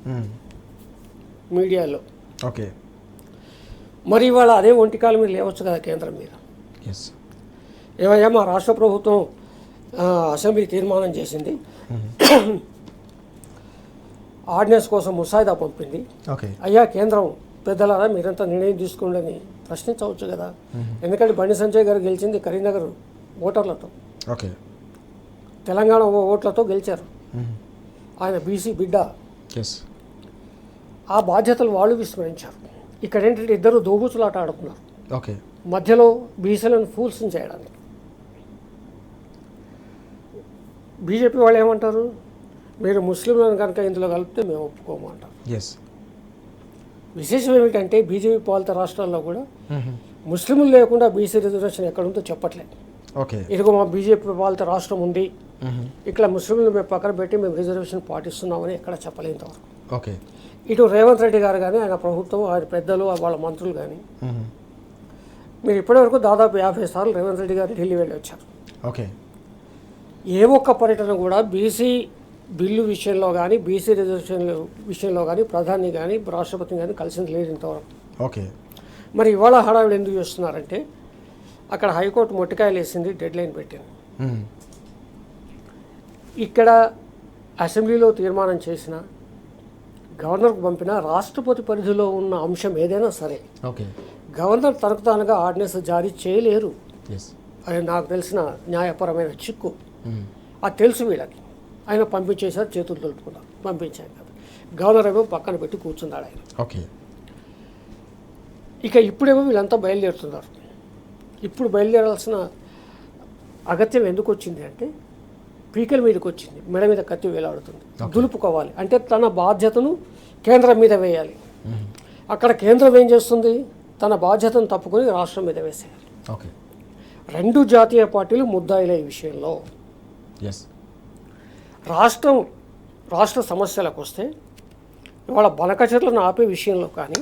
మీడియాలో. ఓకే. మరి ఇవాళ అదే ఒంటికాల మీద లేవచ్చు కదా కేంద్రం మీద. ఎస్. ఏమయ్యా మా రాష్ట్ర ప్రభుత్వం అసెంబ్లీ తీర్మానం చేసింది, ఆర్డినెన్స్ కోసం ముసాయిదా పంపింది. ఓకే. అయ్యా కేంద్రం పెద్దలారా మీరంతా నిర్ణయం తీసుకోండి అని ప్రశ్నించవచ్చు కదా. ఎందుకంటే బండి సంజయ్ గారు గెలిచింది కరీంనగర్ ఓటర్లతో, ఓకే. తెలంగాణ ఓట్లతో గెలిచారు. ఆయన బీసీ బిడ్డ. ఎస్. ఆ బాధ్యతలు వాళ్ళు విస్మరించారు. ఇక్కడ ఏంటంటే ఇద్దరు దోబూచులాట ఆడుకున్నారు ఓకే. మధ్యలో బీసీలను ఫూల్స్ని చేయడానికి. బీజేపీ వాళ్ళు ఏమంటారు, మీరు ముస్లింలను కనుక ఇందులో కలిపితే మేము ఒప్పుకోమంటాం. ఎస్. విశేషం ఏమిటంటే బీజేపీ పాలిత రాష్ట్రాల్లో కూడా ముస్లింలు లేకుండా బీసీ రిజర్వేషన్ ఎక్కడుందో చెప్పట్లేదు. ఓకే. ఇదిగో మా బీజేపీ పాలిత రాష్ట్రం ఉంది, ఇక్కడ ముస్లింలు మేము పక్కన పెట్టి మేము రిజర్వేషన్ పాటిస్తున్నామని ఎక్కడ చెప్పలేంతవరకు. ఓకే. ఇటు రేవంత్ రెడ్డి గారు కానీ ఆయన ప్రభుత్వం ఆయన పెద్దలు వాళ్ళ మంత్రులు కానీ మీరు ఇప్పటివరకు దాదాపు 50 సార్లు రేవంత్ రెడ్డి గారు ఢిల్లీ వెళ్ళి వచ్చారు. ఓకే. ఏ ఒక్క పర్యటన కూడా బీసీ బిల్లు విషయంలో కానీ బీసీ రిజర్వేషన్ల విషయంలో కానీ ప్రధాని కానీ రాష్ట్రపతిని కానీ కలిసింది లేదు ఇంతవరకు. ఓకే. మరి ఇవాళ హడావిడి ఎందుకు చేస్తున్నారంటే అక్కడ హైకోర్టు మొట్టికాయలు వేసింది, డెడ్ లైన్ పెట్టింది. ఇక్కడ అసెంబ్లీలో తీర్మానం చేసిన గవర్నర్కు పంపిన రాష్ట్రపతి పరిధిలో ఉన్న అంశం ఏదైనా సరే ఓకే. గవర్నర్ తనకు తానుగా ఆర్డినెన్స్ జారీ చేయలేరు. ఎస్. అది నాకు తెలిసిన న్యాయపరమైన చిక్కు. అది తెలుసు వీళ్ళకి. ఆయన పంపించేశారు, చేతులు తొలుపుకున్నారు, పంపించాను కదా. గవర్నర్ ఏమో పక్కన పెట్టి కూర్చున్నాడు ఆయన. ఓకే. ఇక ఇప్పుడేమో వీళ్ళంతా బయలుదేరుతున్నారు. ఇప్పుడు బయలుదేరాల్సిన అగత్యం ఎందుకు వచ్చింది అంటే పీకల మీదకి వచ్చింది, మెడ మీద కత్తి వేలాడుతుంది, దులుపుకోవాలి అంటే తన బాధ్యతను కేంద్రం మీద వేయాలి. అక్కడ కేంద్రం ఏం చేస్తుంది, తన బాధ్యతను తప్పుకొని రాష్ట్రం మీద వేసేయాలి. ఓకే. రెండు జాతీయ పార్టీలు ముద్దాయిల ఈ విషయంలో. ఎస్. రాష్ట్ర సమస్యలకు వస్తే ఇవాళ బనకచర్లను ఆపే విషయంలో కానీ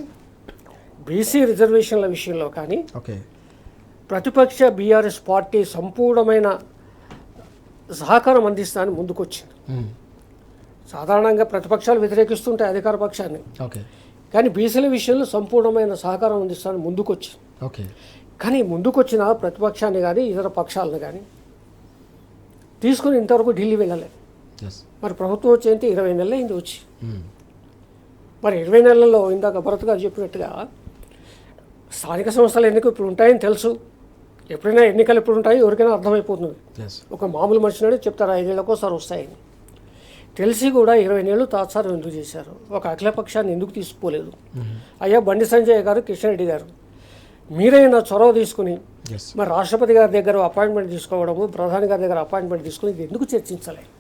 బీసీ రిజర్వేషన్ల విషయంలో కానీ ఓకే. ప్రతిపక్ష బీఆర్ఎస్ పార్టీ సంపూర్ణమైన సహకారం అందిస్తానని ముందుకొచ్చింది. సాధారణంగా ప్రతిపక్షాలు వ్యతిరేకిస్తుంటాయి అధికార పక్షాన్ని, ఓకే. కానీ బీసీల విషయంలో సంపూర్ణమైన సహకారం అందిస్తానని ముందుకొచ్చింది. ఓకే. కానీ ముందుకొచ్చిన ప్రతిపక్షాన్ని కానీ ఇతర పక్షాలను కానీ తీసుకుని ఇంతవరకు ఢిల్లీ వెళ్ళలేదు. ఎస్. మరి ప్రభుత్వం వచ్చేంటి 20 నెలలు అయింది వచ్చి. మరి 20 నెలల్లో ఇందాక భరత్ గారు చెప్పినట్టుగా స్థానిక సంస్థలు ఎన్నికలు ఇప్పుడు ఉంటాయని తెలుసు. ఎప్పుడైనా ఎన్నికలు ఎప్పుడు ఉంటాయో ఎవరికైనా అర్థమైపోతుంది. ఎస్. ఒక మామూలు మనిషినాడు చెప్తారు 5 ఏళ్ళకోసారి వస్తాయని. తెలిసి కూడా 20 నెలలు తాత్సారం ఎందుకు చేశారు, ఒక అఖిలపక్షాన్ని ఎందుకు తీసుకోలేదు. అయ్యా బండి సంజయ్ గారు, కిషన్ రెడ్డి గారు మీరైనా చొరవ తీసుకుని ఎస్. మరి రాష్ట్రపతి గారి దగ్గర అపాయింట్మెంట్ తీసుకోవడము, ప్రధాని గారి దగ్గర అపాయింట్మెంట్ తీసుకుని ఇది ఎందుకు చర్చించలేదు,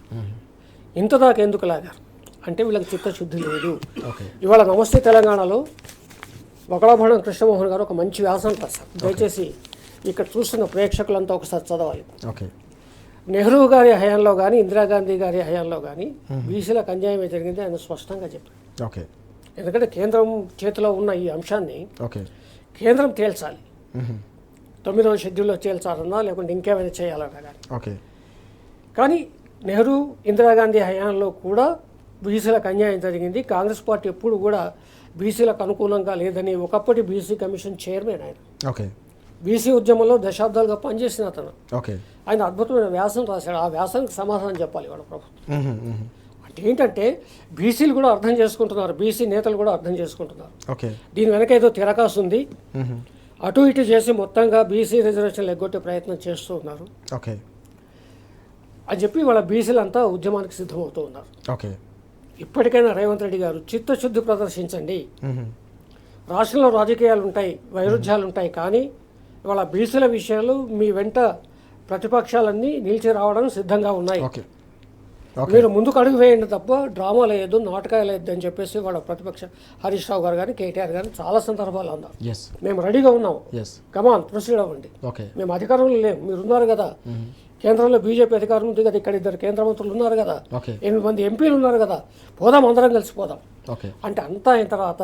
ఇంత దాకా ఎందుకు లాగారు అంటే వీళ్ళకి చిత్తశుద్ధి లేదు. ఓకే. ఇవాళ నమస్తే తెలంగాణలో వకలాభరణం కృష్ణమోహన్ గారు ఒక మంచి వ్యాసం రాశారు. దయచేసి ఇక్కడ చూస్తున్న ప్రేక్షకులంతా ఒకసారి చదవాలి. ఓకే. నెహ్రూ గారి హయాంలో కానీ ఇందిరాగాంధీ గారి హయాంలో కానీ బీసీలకు అన్యాయమే జరిగింది ఆయన స్పష్టంగా చెప్పారు. ఓకే. ఎందుకంటే కేంద్రం చేతిలో ఉన్న ఈ అంశాన్ని ఓకే. కేంద్రం తేల్చాలి. 9వ షెడ్యూల్లో తేల్చాలన్నా లేకుంటే ఇంకేమైనా చేయాలన్నా కానీ. ఓకే. కానీ నెహ్రూ ఇందిరాగాంధీ హయాంలో కూడా బీసీలకు అన్యాయం జరిగింది. కాంగ్రెస్ పార్టీ ఎప్పుడు కూడా బీసీలకు అనుకూలంగా లేదని ఒకప్పటి బీసీ కమిషన్ చైర్మన్ ఆయన. ఓకే. బీసీ ఉద్యమంలో దశాబ్దాలుగా పనిచేసిన అతను. ఓకే. ఆయన అద్భుతమైన వ్యాసం రాశాడు. ఆ వ్యాసానికి సమాధానం చెప్పాలి వాళ్ళ ప్రభుత్వం. అంటే ఏంటంటే బీసీలు కూడా అర్థం చేసుకుంటున్నారు, బీసీ నేతలు కూడా అర్థం చేసుకుంటున్నారు. ఓకే. దీని వెనక ఏదో తిరకాసు ఉంది, అటు ఇటు చేసి మొత్తంగా బీసీ రిజర్వేషన్లు ఎగ్గొట్టే ప్రయత్నం చేస్తూ ఉన్నారు ఓకే. అని చెప్పి వాళ్ళ బీసీలంతా ఉద్యమానికి సిద్ధమవుతూ ఉన్నారు. ఓకే. ఇప్పటికైనా రేవంత్ రెడ్డి గారు చిత్తశుద్ధి ప్రదర్శించండి. రాష్ట్రంలో రాజకీయాలు ఉంటాయి, వైరుధ్యాలు ఉంటాయి, కానీ ఇవాళ బీసీల విషయాలు మీ వెంట ప్రతిపక్షాలన్నీ నిలిచి రావడం సిద్ధంగా ఉన్నాయి. ఓకే. మీరు ముందుకు అడుగు వేయండి తప్ప డ్రామాలు వేయద్దు, నాటకాలు వేయద్దు అని చెప్పేసి వాళ్ళ ప్రతిపక్ష హరీష్ రావు గారు కానీ కేటీఆర్ గారు చాలా సందర్భాలు అన్నారు. ఎస్. మేము రెడీగా ఉన్నాం, ఎస్. కమాన్ ప్రొసీడ్ అవ్వండి, ఓకే. మేము అధికారంలో లేము, మీరు ఉన్నారు కదా, కేంద్రంలో బీజేపీ అధికారం ఉంది కదా, ఇక్కడ 2 కేంద్ర మంత్రులు ఉన్నారు కదా, ఓకే. 8 మంది ఎంపీలు ఉన్నారు కదా, పోదాం అందరం కలిసిపోదాం ఓకే. అంటే అంతా అయిన తర్వాత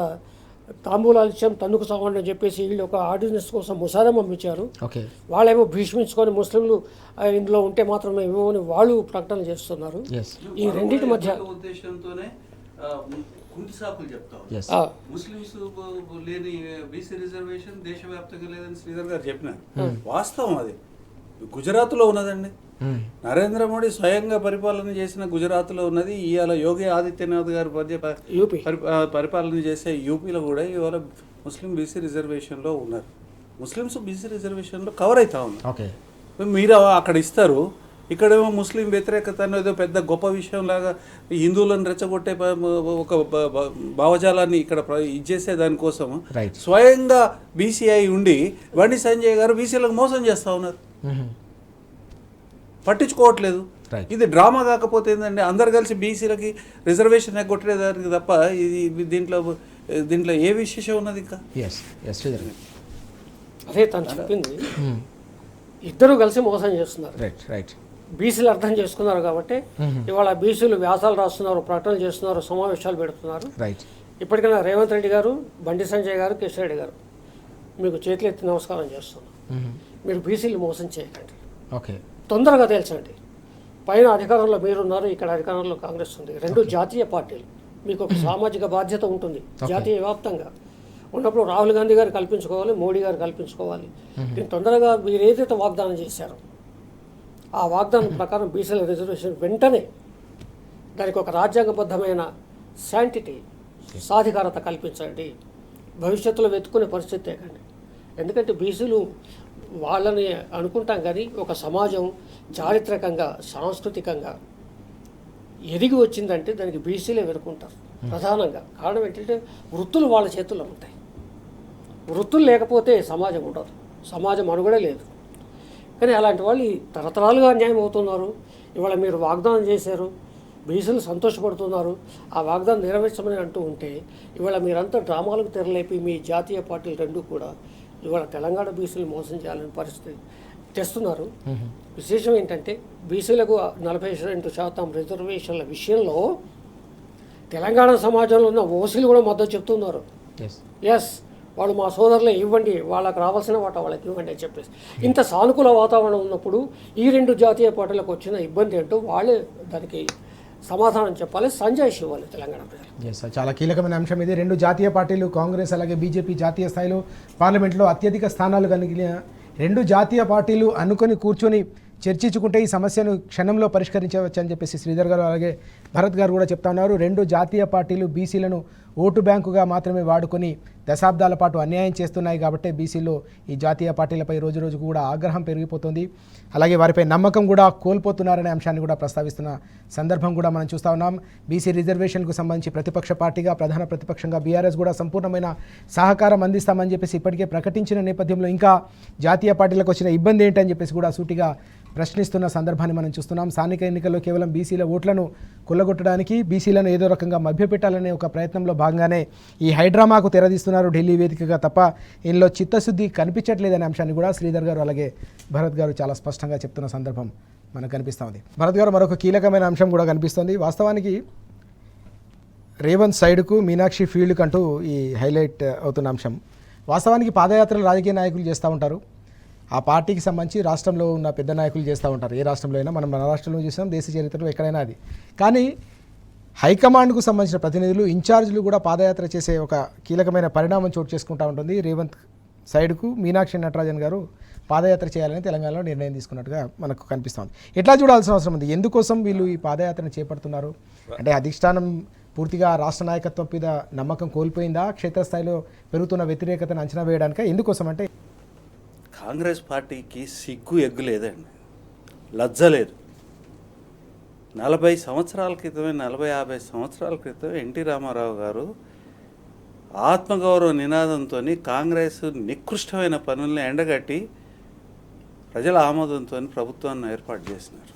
తాంబూలాలు ఇచ్చాం తన్నుకు సాగండి అని చెప్పేసి వీళ్ళు ఒక ఆర్డినెన్స్ కోసం ముసాదా పంపించారు. ఓకే. వాళ్ళేమో భీష్మించుకొని ముస్లింలు ఇందులో ఉంటే మాత్రం మేము వాళ్ళు ప్రకటన చేస్తున్నారు. ఎస్. ఈ రెండింటి మధ్య ఉద్దేశంతోనే కుంటి సాకులు చెప్తా ఉన్నారు. ఎస్ ముస్లిమ్స్ లేని బీసీ రిజర్వేషన్ దేశవ్యాప్తంగా లేదని శ్రీధర్ గారు చెప్పినారు. వాస్తవం అది. గుజరాత్లో ఉన్నదండి. నరేంద్ర మోడీ స్వయంగా పరిపాలన చేసిన గుజరాత్లో ఉన్నది. ఇవాళ యోగి ఆదిత్యనాథ్ గారు యూపీ పరిపాలన చేసే యూపీలో కూడా ఇవాళ ముస్లిం బీసీ రిజర్వేషన్లో ఉన్నారు. ముస్లిమ్స్ బీసీ రిజర్వేషన్లో కవర్ అవుతా ఉన్నారు. ఓకే, మీరు అక్కడ ఇస్తారు, ఇక్కడేమో ముస్లిం వ్యతిరేకత అనేది పెద్ద గొప్ప విషయం లాగా హిందువులను రెచ్చగొట్టే ఒక భావజాలాన్ని ఇక్కడ ఇచ్చేసే దానికోసం రైట్. స్వయంగా బీసీఐ ఉండి బండి సంజయ్ గారు బీసీలకు మోసం చేస్తూ ఉన్నారు, పట్టించుకోవట్లేదు. Right. ఇది డ్రామా కాకపోతే ఏంటంటే అందరు కలిసి బీసీలకి రిజర్వేషన్ ఎగ్గొట్టేదానికి తప్ప ఇది దీంట్లో ఏ విశేషం ఉన్నది ఇంకా? ఎస్ ఎస్ శ్రీధర్ గారు. అదే తను చెప్పింది. ఇద్దరు కలిసి మోసం చేస్తున్నారు. Right right. బీసీలు అర్థం చేసుకున్నారు కాబట్టి ఇవాళ బీసీలు వ్యాసాలు రాస్తున్నారు, ప్రకటనలు చేస్తున్నారు, సమావేశాలు పెడుతున్నారు. రైట్. ఇప్పటికైనా రేవంత్ రెడ్డి గారు, బండి సంజయ్ గారు, కిషన్ రెడ్డి గారు మీకు చేతులు ఎత్తి నమస్కారం చేస్తున్నాను. మీరు బీసీలు మోసం చేయకండి, ఓకే, తొందరగా తేల్చండి. పైన అధికారంలో మీరున్నారు, ఇక్కడ అధికారంలో కాంగ్రెస్ ఉంది. రెండు జాతీయ పార్టీలు, మీకు ఒక సామాజిక బాధ్యత ఉంటుంది జాతీయ వ్యాప్తంగా ఉన్నప్పుడు. రాహుల్ గాంధీ గారు కల్పించుకోవాలి, మోడీ గారు కల్పించుకోవాలి. దీన్ని తొందరగా మీరు ఏదైతే వాగ్దానం చేశారో ఆ వాగ్దానం ప్రకారం బీసీల రిజర్వేషన్ వెంటనే దానికి ఒక రాజ్యాంగబద్ధమైన శాంటిటీ, సాధికారత కల్పించండి. భవిష్యత్తులో వెతుక్కునే పరిస్థితి తేకండి. ఎందుకంటే బీసీలు వాళ్ళని అనుకుంటాం కానీ ఒక సమాజం చారిత్రకంగా, సాంస్కృతికంగా ఎదిగి వచ్చిందంటే దానికి బీసీలే వెనుకుంటారు ప్రధానంగా. కారణం ఏంటంటే వృత్తులు వాళ్ళ చేతుల్లో ఉంటాయి. వృత్తులు లేకపోతే సమాజం ఉండదు, సమాజం మనుగడే లేదు. కానీ అలాంటి వాళ్ళు తరతరాలుగా అన్యాయం అవుతున్నారు. ఇవాళ మీరు వాగ్దానం చేశారు, బీసీలు సంతోషపడుతున్నారు, ఆ వాగ్దానం నెరవేర్చమని అంటూ ఉంటే ఇవాళ మీరంతా డ్రామాలకు తెరలేపి మీ జాతీయ పార్టీలు రెండు కూడా ఇవాళ తెలంగాణ బీసీలు మోసం చేయాలని పరిస్థితి తెస్తున్నారు. విశేషం ఏంటంటే బీసీలకు 42% రిజర్వేషన్ల విషయంలో తెలంగాణ సమాజంలో ఉన్న ఓసీలు కూడా మద్దతు చెప్తున్నారు. ఎస్, వాళ్ళు మా సోదరులే, ఇవ్వండి, వాళ్ళకి రావాల్సిన వాటా వాళ్ళకి ఇవ్వండి అని చెప్పేసి. ఇంత సానుకూల వాతావరణం ఉన్నప్పుడు ఈ రెండు జాతీయ పార్టీలకు వచ్చిన ఇబ్బంది ఏంటో వాళ్ళే దానికి సమాధానం చెప్పాలి, సంజాయిషి ఇవ్వాలి తెలంగాణ ప్రజలు. ఎస్, చాలా కీలకమైన అంశం ఇది. రెండు జాతీయ పార్టీలు, కాంగ్రెస్ అలాగే బీజేపీ జాతీయ స్థాయిలో పార్లమెంట్లో అత్యధిక స్థానాలు కలిగిన రెండు జాతీయ పార్టీలు అనుకొని కూర్చొని చర్చించుకుంటే ఈ సమస్యను క్షణంలో పరిష్కరించవచ్చు అని చెప్పేసి శ్రీధర్ గారు అలాగే భరత్ గారు కూడా చెప్తా ఉన్నారు. రెండు జాతీయ పార్టీలు బీసీలను ఓటు బ్యాంకుగా మాత్రమే వాడుకొని దశాబ్దాల పాటు అన్యాయం చేస్తున్నాయి కాబట్టి బీసీలో ఈ జాతీయ పార్టీలపై రోజు రోజుకు కూడా ఆగ్రహం పెరిగిపోతుంది. అలాగే వారిపై నమ్మకం కూడా కోల్పోతున్నారనే అంశాన్ని కూడా ప్రస్తావిస్తున్న సందర్భం కూడా మనం చూస్తూ ఉన్నాం. బీసీ రిజర్వేషన్కు సంబంధించి ప్రతిపక్ష పార్టీగా, ప్రధాన ప్రతిపక్షంగా బీఆర్ఎస్ కూడా సంపూర్ణమైన సహకారం అందిస్తామని చెప్పేసి ఇప్పటికే ప్రకటించిన నేపథ్యంలో ఇంకా జాతీయ పార్టీలకు వచ్చిన ఇబ్బంది ఏంటని చెప్పేసి కూడా సూటిగా ప్రశ్నిస్తున్న సందర్భాన్ని మనం చూస్తున్నాం. స్థానిక ఎన్నికల్లో కేవలం బీసీల ఓట్లను కొల్లగొట్టడానికి, బీసీలను ఏదో రకంగా మభ్యపెట్టాలనే ఒక ప్రయత్నంలో భాగంగానే ఈ హైడ్రామాకు తెరదీస్తున్నారు ఢిల్లీ వేదికగా, తప్ప ఇందులో చిత్తశుద్ధి కనిపించట్లేదనే అంశాన్ని కూడా శ్రీధర్ గారు అలాగే భరత్ గారు చాలా స్పష్టంగా చెప్తున్న సందర్భం మనకు కనిపిస్తూ ఉంది. భరత్ గారు, మరొక కీలకమైన అంశం కూడా కనిపిస్తుంది. వాస్తవానికి రేవంత్ సైడ్కు, మీనాక్షి ఫీల్డ్కు అంటూ ఈ హైలైట్ అవుతున్న అంశం. వాస్తవానికి పాదయాత్రలు రాజకీయ నాయకులు చేస్తూ ఉంటారు, ఆ పార్టీకి సంబంధించి రాష్ట్రంలో ఉన్న పెద్ద నాయకులు చేస్తూ ఉంటారు. ఏ రాష్ట్రంలో అయినా, మనం మన రాష్ట్రంలో చూసాం, దేశ చరిత్రలో ఎక్కడైనా అది. కానీ హైకమాండ్కు సంబంధించిన ప్రతినిధులు, ఇన్ఛార్జీలు కూడా పాదయాత్ర చేసే ఒక కీలకమైన పరిణామం చోటు చేసుకుంటూ ఉంటుంది. రేవంత్ సైడ్కు మీనాక్షి నటరాజన్ గారు పాదయాత్ర చేయాలని తెలంగాణలో నిర్ణయం తీసుకున్నట్టుగా మనకు కనిపిస్తుంది. ఎట్లా చూడాల్సిన అవసరం ఉంది? ఎందుకోసం వీళ్ళు ఈ పాదయాత్రను చేపడుతున్నారు? అంటే అధిష్టానం పూర్తిగా రాష్ట్ర నాయకత్వం మీద నమ్మకం కోల్పోయిందా? క్షేత్రస్థాయిలో పెరుగుతున్న వ్యతిరేకతను అంచనా వేయడానిక? ఎందుకోసం అంటే కాంగ్రెస్ పార్టీకి సిగ్గు ఎగ్గు లేదండి, లజ్జ లేదు. 40 సంవత్సరాల క్రితమే, 40-50 సంవత్సరాల క్రితం ఎన్టీ రామారావు గారు ఆత్మగౌరవ నినాదంతో కాంగ్రెస్ నికృష్టమైన పనుల్ని ఎండగట్టి ప్రజల ఆమోదంతో ప్రభుత్వాన్ని ఏర్పాటు చేసినారు.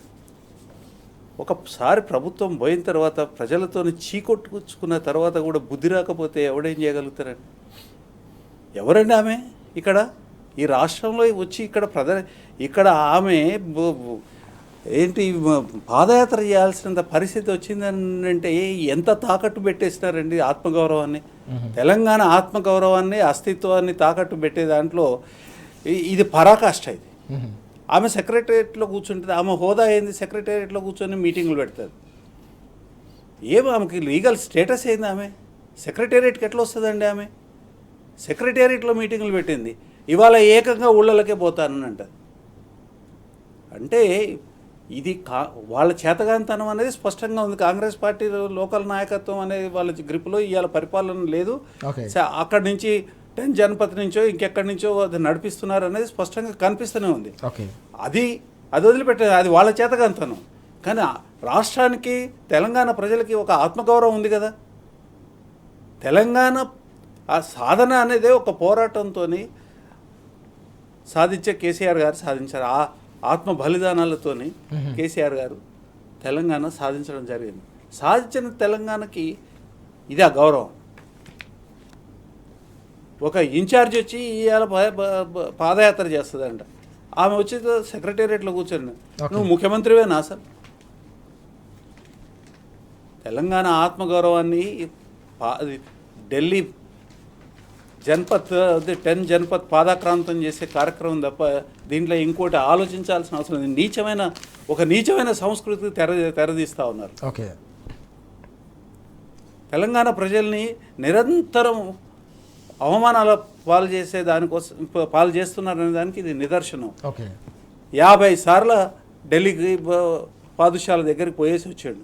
ఒకసారి ప్రభుత్వం పోయిన తర్వాత, ప్రజలతో చీకొట్టుకున్న తర్వాత కూడా బుద్ధి రాకపోతే ఎవడేం చేయగలుగుతారండి? ఎవరండి ఆమె? ఇక్కడ ఈ రాష్ట్రంలో వచ్చి ఇక్కడ ఆమె ఏంటి పాదయాత్ర చేయాల్సినంత పరిస్థితి వచ్చిందంటే ఎంత తాకట్టు పెట్టేసినారండి ఆత్మగౌరవాన్ని, తెలంగాణ ఆత్మగౌరవాన్ని, అస్తిత్వాన్ని తాకట్టు పెట్టే దాంట్లో ఇది పరాకాష్ట. ఇది ఆమె సెక్రటేరియట్లో కూర్చుంటుంది, ఆమె హోదా ఏంది? సెక్రటేరియట్లో కూర్చొని మీటింగులు పెడుతుంది. ఆమెకి లీగల్ స్టేటస్ ఏంది? ఆమె సెక్రటేరియట్కి ఎట్లా వస్తుందండి ఆమె? సెక్రటేరియట్లో మీటింగులు పెట్టింది, ఇవాళ ఏకంగా ఊళ్ళకే పోతానంట. అంటే ఇది వాళ్ళ చేతగాంతనం అనేది స్పష్టంగా ఉంది. కాంగ్రెస్ పార్టీ లోకల్ నాయకత్వం అనేది వాళ్ళ గ్రిప్లో ఇవాళ పరిపాలన లేదు. అక్కడి నుంచి 10 జనపథ్ నుంచో ఇంకెక్కడి నుంచో అది నడిపిస్తున్నారు అనేది స్పష్టంగా కనిపిస్తూనే ఉంది. అది వదిలిపెట్టే, అది వాళ్ళ చేతగాంతనం. కానీ రాష్ట్రానికి, తెలంగాణ ప్రజలకి ఒక ఆత్మగౌరవం ఉంది కదా. తెలంగాణ ఆ సాధన అనేది ఒక పోరాటంతో సాధించే కేసీఆర్ గారు సాధించారు. ఆ ఆత్మ బలిదానాలతోని కేసీఆర్ గారు తెలంగాణ సాధించడం జరిగింది. సాధించిన తెలంగాణకి ఇది ఆ గౌరవం. ఒక ఇన్ఛార్జ్ వచ్చి ఇవాళ పాదయాత్ర చేస్తుందంట, ఆమె వచ్చి సెక్రటేరియట్లో కూర్చొని నువ్వు ముఖ్యమంత్రివేనా అసలు? తెలంగాణ ఆత్మగౌరవాన్ని ఢిల్లీ జన్పథ్ 10 జన్పథ్ పాదాక్రాంతం చేసే కార్యక్రమం తప్ప దీంట్లో ఇంకోటి ఆలోచించాల్సిన అవసరం లేదు. ఒక నీచమైన సంస్కృతికి తెరదీస్తూ ఉన్నారు. తెలంగాణ ప్రజల్ని నిరంతరం అవమానాల పాలు చేసే దానికోసం పాలు చేస్తున్నారనే దానికి ఇది నిదర్శనం. 50 సార్లు ఢిల్లీకి పాదుషాల దగ్గరికి పోయేసి వచ్చాడు.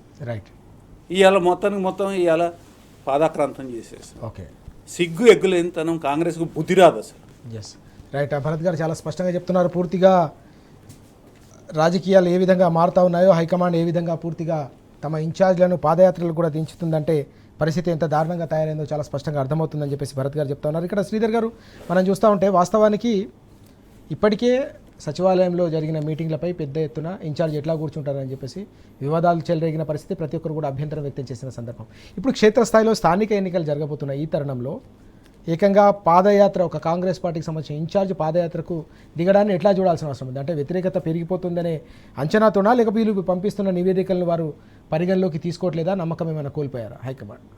ఇవాళ మొత్తం ఇవాళ పాదాక్రాంతం చేసేసి సిగ్గు ఎగ్గులేనితనం కాంగ్రెస్కు బుద్ధి రాదు అసలు. రైట్. భరత్ గారు చాలా స్పష్టంగా చెప్తున్నారు. పూర్తిగా రాజకీయాలు ఏ విధంగా మారుతూ ఉన్నాయో, హైకమాండ్ ఏ విధంగా పూర్తిగా తమ ఇన్ఛార్జ్లను పాదయాత్రలు కూడా దించుతుందంటే పరిస్థితి ఎంత దారుణంగా తయారైందో చాలా స్పష్టంగా అర్థమవుతుందని చెప్పేసి భరత్ గారు చెప్తా ఉన్నారు. ఇక్కడ శ్రీధర్ గారు, మనం చూస్తూ ఉంటే వాస్తవానికి ఇప్పటికే సచివాలయంలో జరిగిన మీటింగ్లపై పెద్ద ఎత్తున ఇన్ఛార్జ్ ఎట్లా కూర్చుంటారని చెప్పేసి వివాదాలు చెలరేగిన పరిస్థితి, ప్రతి ఒక్కరు కూడా అభ్యంతరం వ్యక్తం చేసిన సందర్భం. ఇప్పుడు క్షేత్రస్థాయిలో స్థానిక ఎన్నికలు జరగబోతున్న ఈ తరుణంలో ఏకంగా పాదయాత్ర, ఒక కాంగ్రెస్ పార్టీకి సంబంధించిన ఇన్ఛార్జ్ పాదయాత్రకు దిగడాన్ని ఎట్లా చూడాల్సిన అవసరం ఉంది? అంటే వ్యతిరేకత పెరిగిపోతుందనే అంచనాతోనా, లేక వీళ్ళు పంపిస్తున్న నివేదికలను వారు పరిగణలోకి తీసుకోవట్లేదా, నమ్మకం ఏమైనా కోల్పోయారా హైకమాండ్?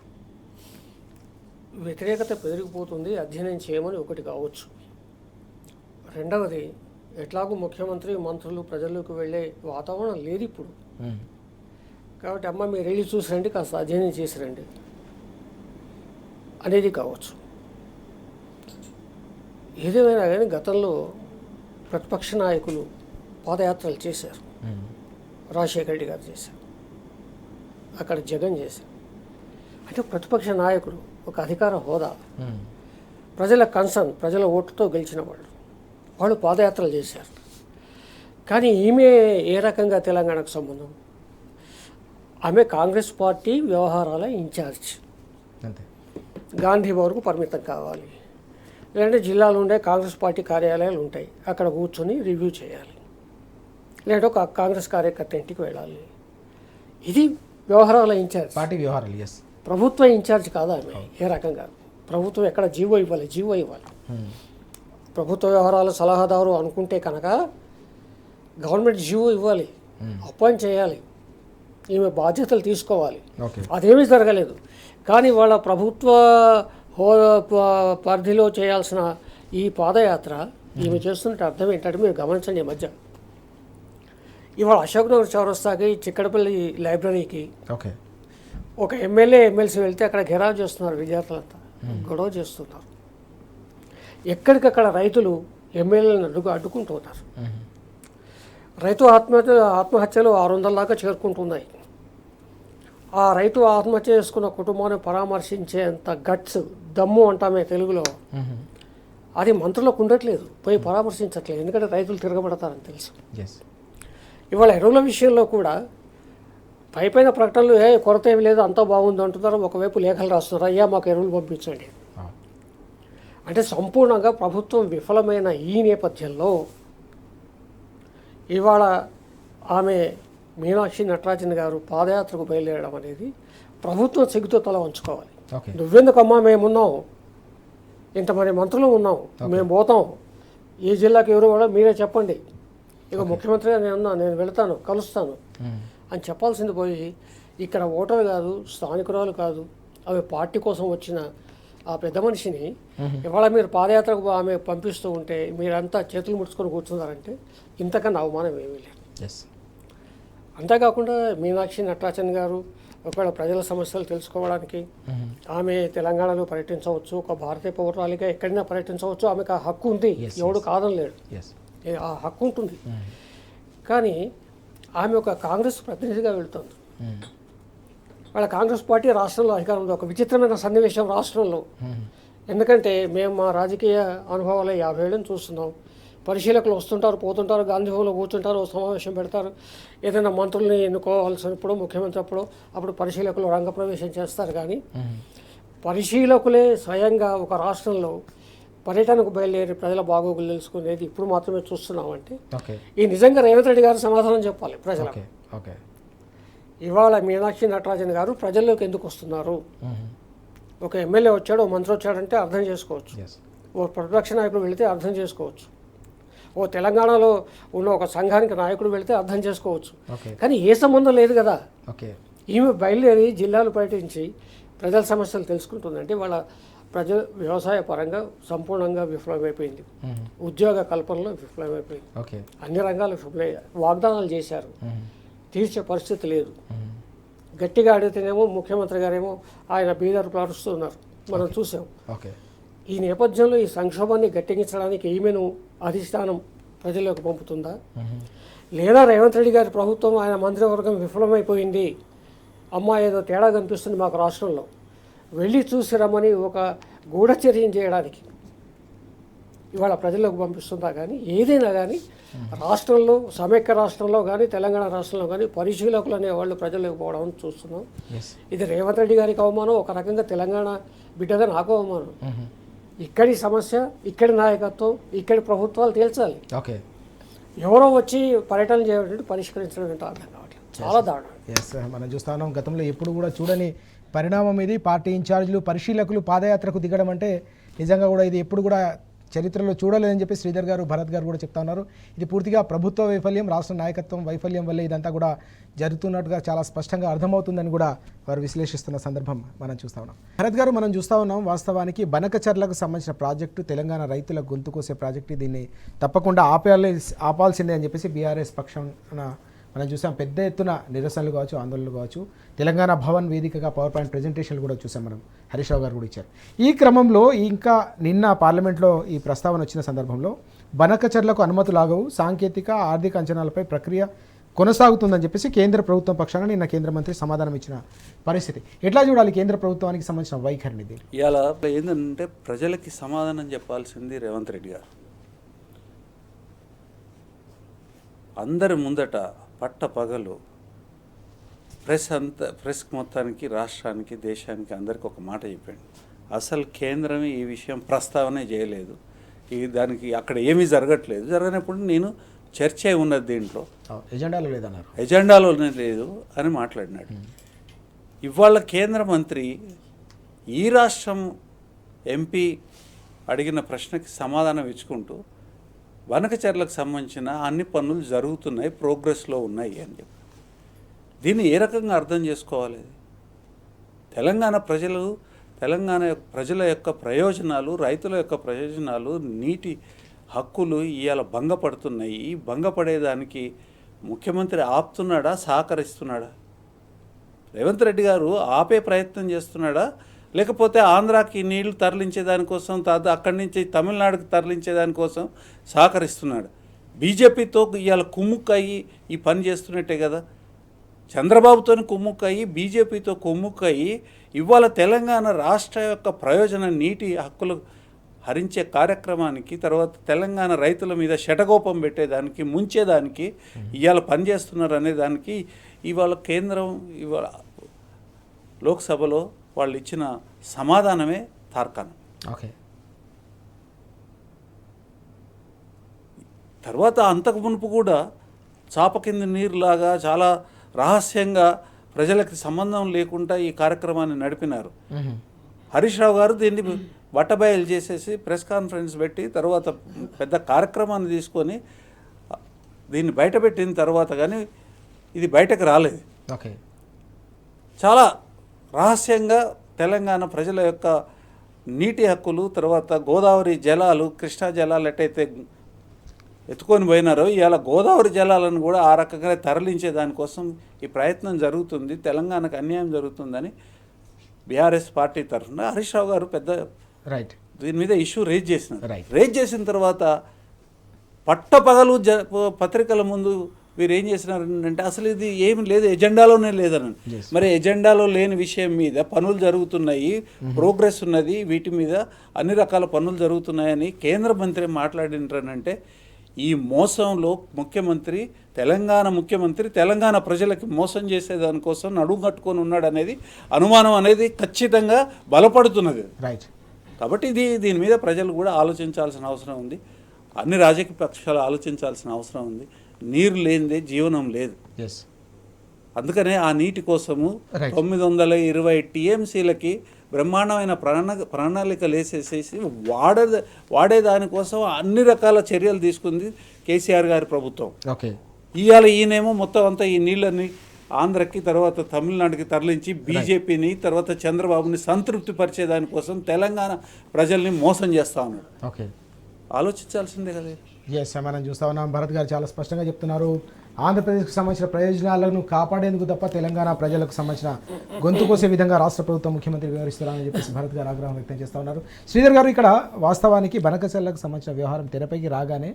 వ్యతిరేకత పెరిగిపోతుంది, అధ్యయనం చేయమని ఒకటి కావచ్చు. రెండవది, ఎట్లాగూ ముఖ్యమంత్రి, మంత్రులు ప్రజల్లోకి వెళ్ళే వాతావరణం లేదు ఇప్పుడు. కాబట్టి అమ్మ మీరు వెళ్ళి చూసి రండి, కాస్త అధ్యయనం చేసి రండి అనేది కావచ్చు. ఏదేమైనా కానీ గతంలో ప్రతిపక్ష నాయకులు పాదయాత్రలు చేశారు. రాజశేఖర రెడ్డి గారు చేశారు, అక్కడ జగన్ చేశారు. అంటే ప్రతిపక్ష నాయకులు ఒక అధికార హోదా, ప్రజల కన్సర్న్, ప్రజల ఓటుతో గెలిచిన వాళ్ళు పాదయాత్రలు చేశారు. కానీ ఈమె ఏ రకంగా తెలంగాణకు సంబంధం? ఆమె కాంగ్రెస్ పార్టీ వ్యవహారాల ఇన్ఛార్జ్. గాంధీ వరకు పరిమితం కావాలి, లేదంటే జిల్లాలో ఉండే కాంగ్రెస్ పార్టీ కార్యాలయాలు ఉంటాయి, అక్కడ కూర్చొని రివ్యూ చేయాలి, లేదంటే ఒక కాంగ్రెస్ కార్యకర్త ఇంటికి వెళ్ళాలి. ఇది వ్యవహారాల ఇన్ఛార్జ్, పార్టీ వ్యవహారాలు. ఎస్, ప్రభుత్వ ఇన్ఛార్జ్ కాదా ఆమె? ఏ రకంగా? ప్రభుత్వం ఎక్కడ జీవో ఇవ్వాలి. ప్రభుత్వ వ్యవహారాల సలహాదారు అనుకుంటే కనుక గవర్నమెంట్ జీవో ఇవ్వాలి, అపాయింట్ చేయాలి, ఈమె బాధ్యతలు తీసుకోవాలి. అదేమీ జరగలేదు. కానీ వాళ్ళ ప్రభుత్వ పరిధిలో చేయాల్సిన ఈ పాదయాత్ర ఈమె చేస్తున్నట్టు అర్థం ఏంటంటే మీరు గమనించండి. ఈ మధ్య ఇవాళ అశోక్ నగర్ చౌరస్తాకి, చిక్కడపల్లి లైబ్రరీకి ఒక ఎమ్మెల్యే ఎమ్మెల్సీ వెళ్తే అక్కడ ఘెరావ్ చేస్తున్నారు, విద్యార్థులంతా గొడవ చేస్తున్నారు. ఎక్కడికక్కడ రైతులు ఎమ్మెల్యేలను అడ్డుకుంటున్నారు. రైతు ఆత్మహత్యలు 600 దాకా చేరుకుంటున్నాయి. ఆ రైతు ఆత్మహత్య చేసుకున్న కుటుంబాన్ని పరామర్శించేంత గట్స్, దమ్ము అంటామే తెలుగులో, అది మంత్రులకు ఉండట్లేదు, పోయి పరామర్శించట్లేదు. ఎందుకంటే రైతులు తిరగబడతారని తెలుసు. ఇవాళ ఎరువుల విషయంలో కూడా పైపైన ప్రకటనలు కొరత ఏమి లేదు, అంతా బాగుంది అంటున్నారు. ఒకవైపు లేఖలు రాస్తున్నారు, అయ్యా మాకు ఎరువులు పంపించండి. అంటే సంపూర్ణంగా ప్రభుత్వం విఫలమైన ఈ నేపథ్యంలో ఇవాళ ఆమె మీనాక్షి నటరాజన్ గారు పాదయాత్రకు బయలుదేరడం అనేది ప్రభుత్వం సిగ్గుతో తల వంచుకోవాలి. నువ్వెందుకమ్మా, మేమున్నాం, ఇంతమంది మంత్రులు ఉన్నాం, మేము పోతాం, ఈ జిల్లాకి ఎవరు కూడా మీరే చెప్పండి, ఇక ముఖ్యమంత్రిగా నేను వెళతాను, కలుస్తాను అని చెప్పాల్సింది పోయి ఇక్కడ ఓటర్ కాదు, స్థానికురాలు కాదు, అవి పార్టీ కోసం వచ్చిన ఆ పెద్ద మనిషిని ఇవాళ మీరు పాదయాత్రకు ఆమె పంపిస్తూ ఉంటే మీరంతా చేతులు ముడుచుకొని కూర్చున్నారంటే ఇంతకన్నా అవమానం ఏమీ లేదు. అంతేకాకుండా మీనాక్షి నటరాజన్ గారు ఒకవేళ ప్రజల సమస్యలు తెలుసుకోవడానికి ఆమె తెలంగాణలో పర్యటించవచ్చు, ఒక భారతీయ పౌరాలిగా ఎక్కడైనా పర్యటించవచ్చు, ఆమెకు ఆ హక్కు ఉంది, ఎవడు కాదనలేడు, ఆ హక్కు ఉంటుంది. కానీ ఆమె ఒక కాంగ్రెస్ ప్రతినిధిగా వెళ్తుంది. వాళ్ళ కాంగ్రెస్ పార్టీ రాష్ట్రంలో అధికారంలో ఒక విచిత్రమైన సన్నివేశం రాష్ట్రంలో. ఎందుకంటే మేము మా రాజకీయ అనుభవాలు 50 ఏళ్ళని చూస్తున్నాం. పరిశీలకులు వస్తుంటారు, పోతుంటారు, గాంధీ భవన్లో కూర్చుంటారు, సమావేశం పెడతారు, ఏదైనా మంత్రుల్ని ఎన్నుకోవాల్సినప్పుడు ముఖ్యమంత్రి అప్పుడు పరిశీలకులు రంగప్రవేశం చేస్తారు. కానీ పరిశీలకులే స్వయంగా ఒక రాష్ట్రంలో పర్యటనకు బయలుదేరి ప్రజల బాగోగులు తెలుసుకునేది ఇప్పుడు మాత్రమే చూస్తున్నామంటే ఈ నిజంగా రేవంత్ రెడ్డి గారు సమాధానం చెప్పాలి ప్రజలకు. ఇవాళ మీనాక్షి నటరాజన్ గారు ప్రజల్లోకి ఎందుకు వస్తున్నారు? ఒక ఎమ్మెల్యే వచ్చాడు, ఓ మంత్రి వచ్చాడంటే అర్థం చేసుకోవచ్చు, ఓ ప్రతిపక్ష నాయకుడు వెళితే అర్థం చేసుకోవచ్చు, ఓ తెలంగాణలో ఉన్న ఒక సంఘానికి నాయకుడు వెళితే అర్థం చేసుకోవచ్చు. కానీ ఏ సంబంధం లేదు కదా. ఈమె బయలుదేరి జిల్లాలు పర్యటించి ప్రజల సమస్యలు తెలుసుకుంటుందంటే వాళ్ళ ప్రజలు వ్యవసాయ పరంగా సంపూర్ణంగా విఫలమైపోయింది, ఉద్యోగ కల్పనలో విఫలమైపోయింది, అన్ని రంగాలు విఫలమయ్యాయి. వాగ్దానాలు చేశారు, తీర్చే పరిస్థితి లేదు. గట్టిగా అడిగితేనేమో ముఖ్యమంత్రి గారేమో ఆయన బీదరు ప్రారుస్తున్నారు, మనం చూసాం. ఈ నేపథ్యంలో ఈ సంక్షోభాన్ని గట్టెక్కించడానికి ఈమెను అధిష్టానం ప్రజల్లోకి పంపుతుందా, లేదా రేవంత్ రెడ్డి గారి ప్రభుత్వం ఆయన మంత్రివర్గం విఫలమైపోయింది, అమ్మ ఏదో తేడా కనిపిస్తుంది మాకు రాష్ట్రంలో, వెళ్ళి చూసి రమ్మని ఒక గూఢచర్యం చేయడానికి ఇవాళ ప్రజల్లోకి పంపిస్తుందా? కానీ ఏదైనా కానీ రాష్ట్రంలో సమైక్య రాష్ట్రంలో కానీ తెలంగాణ రాష్ట్రంలో కానీ పరిశీలకులు అనేవాళ్ళు ప్రజల్లోకి పోవడం చూస్తున్నాం. ఇది రేవంత్ రెడ్డి గారికి అవమానం, ఒక రకంగా తెలంగాణ బిడ్డగా నాకు అవమానం. ఇక్కడి సమస్య, ఇక్కడి నాయకత్వం, ఇక్కడి ప్రభుత్వాలు తేల్చాలి. ఎవరో వచ్చి పర్యటన చేయడం పరిష్కరించడం ఏంటో అర్థం కావట్లేదు, చాలా దారుణం. మనం చూస్తా ఉన్నాం, గతంలో ఎప్పుడు కూడా చూడని పరిణామం ఇది. పార్టీ ఇన్ఛార్జీలు పరిశీలకులు పాదయాత్రకు దిగడం అంటే నిజంగా కూడా ఇది ఎప్పుడు కూడా చరిత్రలో చూడలేదని చెప్పి శ్రీధర్ గారు, భరత్ గారు కూడా చెప్తా ఉన్నారు. ఇది పూర్తిగా ప్రభుత్వ వైఫల్యం, రాష్ట్ర నాయకత్వం వైఫల్యం వల్లే ఇదంతా కూడా జరుగుతున్నట్టుగా చాలా స్పష్టంగా అర్థమవుతుందని కూడా వారు విశ్లేషిస్తున్న సందర్భం మనం చూస్తూ ఉన్నాం. భరత్ గారు, మనం చూస్తూ ఉన్నాం వాస్తవానికి బనకచర్లకు సంబంధించిన ప్రాజెక్టు తెలంగాణ రైతుల గొంతు కోసే ప్రాజెక్టు, దీన్ని తప్పకుండా ఆపాల్సిందే అని చెప్పేసి బీఆర్ఎస్ పక్షాన మనం చూసాం. పెద్ద ఎత్తున నిరసనలు కావచ్చు, ఆందోళనలు కావచ్చు, తెలంగాణ భవన్ వేదికగా పవర్ పాయింట్ ప్రజెంటేషన్లు కూడా చూసాం మనం, హరీష్ రావు గారు కూడా ఇచ్చారు. ఈ క్రమంలో ఇంకా నిన్న పార్లమెంట్లో ఈ ప్రస్తావన వచ్చిన సందర్భంలో బనకచర్లకు అనుమతులాగవు, సాంకేతిక ఆర్థిక అంచనాలపై ప్రక్రియ కొనసాగుతుందని చెప్పేసి కేంద్ర ప్రభుత్వం పక్షాన నిన్న కేంద్ర మంత్రి సమాధానం ఇచ్చిన పరిస్థితి. ఎట్లా చూడాలి కేంద్ర ప్రభుత్వానికి సంబంధించిన వైఖరిని? ఇలా ఏంటంటే ప్రజలకి సమాధానం చెప్పాల్సింది రేవంత్ రెడ్డి గారు. అందరి ముందట పట్ట పగలు ప్రెస్ మొత్తానికి, రాష్ట్రానికి, దేశానికి అందరికీ ఒక మాట చెప్పాడు. అసలు కేంద్రమే ఈ విషయం ప్రస్తావనే చేయలేదు, దానికి అక్కడ ఏమీ జరగట్లేదు, జరగనప్పుడు నేను చర్చ ఉన్నది దీంట్లో, ఎజెండాలో లేదన్నారు, ఎజెండాలోనే లేదు అని మాట్లాడినాడు. ఇవాళ కేంద్ర మంత్రి ఈ రాష్ట్రం ఎంపీ అడిగిన ప్రశ్నకి సమాధానం ఇచ్చుకుంటూ బనకచర్లకు సంబంధించిన అన్ని పనులు జరుగుతున్నాయి, ప్రోగ్రెస్లో ఉన్నాయి అని చెప్పి, దీన్ని ఏ రకంగా అర్థం చేసుకోవాలి? తెలంగాణ ప్రజల యొక్క ప్రయోజనాలు, రైతుల యొక్క ప్రయోజనాలు, నీటి హక్కులు ఇవాళ భంగపడుతున్నాయి. భంగపడేదానికి ముఖ్యమంత్రి ఆపుతున్నాడా, సహకరిస్తున్నాడా? రేవంత్ రెడ్డి గారు ఆపే ప్రయత్నం చేస్తున్నాడా, లేకపోతే ఆంధ్రాకి నీళ్లు తరలించేదానికోసం, అక్కడి నుంచి తమిళనాడుకి తరలించేదానికోసం సహకరిస్తున్నాడు? బీజేపీతో ఇవాళ కుమ్ముక్కయ్యి ఈ పని చేస్తున్నట్టే కదా. చంద్రబాబుతో కుమ్ముక్కయ్యి, బీజేపీతో కుమ్ముక్కయ్యి ఇవాళ తెలంగాణ రాష్ట్ర యొక్క ప్రయోజన నీటి హక్కులు హరించే కార్యక్రమానికి, తర్వాత తెలంగాణ రైతుల మీద శటగోపం పెట్టేదానికి, ముంచేదానికి ఇవాళ పనిచేస్తున్నారు అనేదానికి ఇవాళ కేంద్రం, ఇవాళ లోక్సభలో వాళ్ళు ఇచ్చిన సమాధానమే తార్కాణం. తర్వాత అంతకు మునుపు కూడా చాప కింద నీరులాగా చాలా రహస్యంగా ప్రజలకు సంబంధం లేకుండా ఈ కార్యక్రమాన్ని నడిపినారు. హరీష్ రావు గారు దీన్ని బట్టబయలు చేసేసి ప్రెస్ కాన్ఫరెన్స్ పెట్టి తర్వాత పెద్ద కార్యక్రమాన్ని తీసుకొని దీన్ని బయటపెట్టిన తర్వాత కానీ ఇది బయటకు రాలేదు. చాలా రహస్యంగా తెలంగాణ ప్రజల యొక్క నీటి హక్కులు, తర్వాత గోదావరి జలాలు, కృష్ణా జలాలు ఎట్టయితే ఎత్తుకొని పోయినారో ఇవాళ గోదావరి జలాలను కూడా ఆ రకంగా తరలించే దానికోసం ఈ ప్రయత్నం జరుగుతుంది, తెలంగాణకు అన్యాయం జరుగుతుందని బీఆర్ఎస్ పార్టీ తరఫున హరీష్ రావు గారు పెద్ద రైట్ దీని మీద ఇష్యూ రేజ్ చేసినారు. Right. రేజ్ చేసిన తర్వాత పట్టపగలు పత్రికల ముందు వీరు ఏం చేసినారంటే అసలు ఇది ఏమి లేదు, ఎజెండాలోనే లేదని. Yes. మరి ఎజెండాలో లేని విషయం మీద పనులు జరుగుతున్నాయి, ప్రోగ్రెస్ ఉన్నది, వీటి మీద అన్ని రకాల పనులు జరుగుతున్నాయని కేంద్ర మంత్రి మాట్లాడినారంటే ఈ మోసంలో ముఖ్యమంత్రి, తెలంగాణ ముఖ్యమంత్రి తెలంగాణ ప్రజలకి మోసం చేసేదానికోసం నడుము కట్టుకొని ఉన్నాడు అనేది అనుమానం అనేది ఖచ్చితంగా బలపడుతున్నది. రైట్ కాబట్టి దీని మీద ప్రజలు కూడా ఆలోచించాల్సిన అవసరం ఉంది, అన్ని రాజకీయ పక్షాలు ఆలోచించాల్సిన అవసరం ఉంది. నీరు లేనిదే జీవనం లేదు. ఎస్ అందుకనే ఆ నీటి కోసము Right. 920 టీఎంసీలకి బ్రహ్మాండమైన ప్రణాళికలు వేసేసేసి వాడేదానికోసం అన్ని రకాల చర్యలు తీసుకుంది కేసీఆర్ గారి ప్రభుత్వం. ఓకే ఇవాళ ఈయనేమో మొత్తం అంతా ఈ నీళ్ళని ఆంధ్రకి తర్వాత తమిళనాడుకి తరలించి బీజేపీని తర్వాత చంద్రబాబుని సంతృప్తి పరిచే దానికోసం తెలంగాణ ప్రజల్ని మోసం చేస్తా ఉన్నాడు. ఓకే ఆలోచించాల్సిందే కదా. ఎస్ మనం చూస్తా ఉన్నాం. భరత్ గారు చాలా స్పష్టంగా చెప్తున్నారు, ఆంధ్రప్రదేశ్కు సంబంధించిన ప్రయోజనాలను కాపాడేందుకు తప్ప తెలంగాణ ప్రజలకు సంబంధించిన గొంతు కోసే విధంగా రాష్ట్ర ప్రభుత్వం ముఖ్యమంత్రి వివరిస్తున్నారని చెప్పేసి భరత్ గారు ఆగ్రహం వ్యక్తం చేస్తూ ఉన్నారు. శ్రీధర్ గారు, ఇక్కడ వాస్తవానికి బనకచెర్లకు సంబంధించిన వ్యవహారం తెరపైకి రాగానే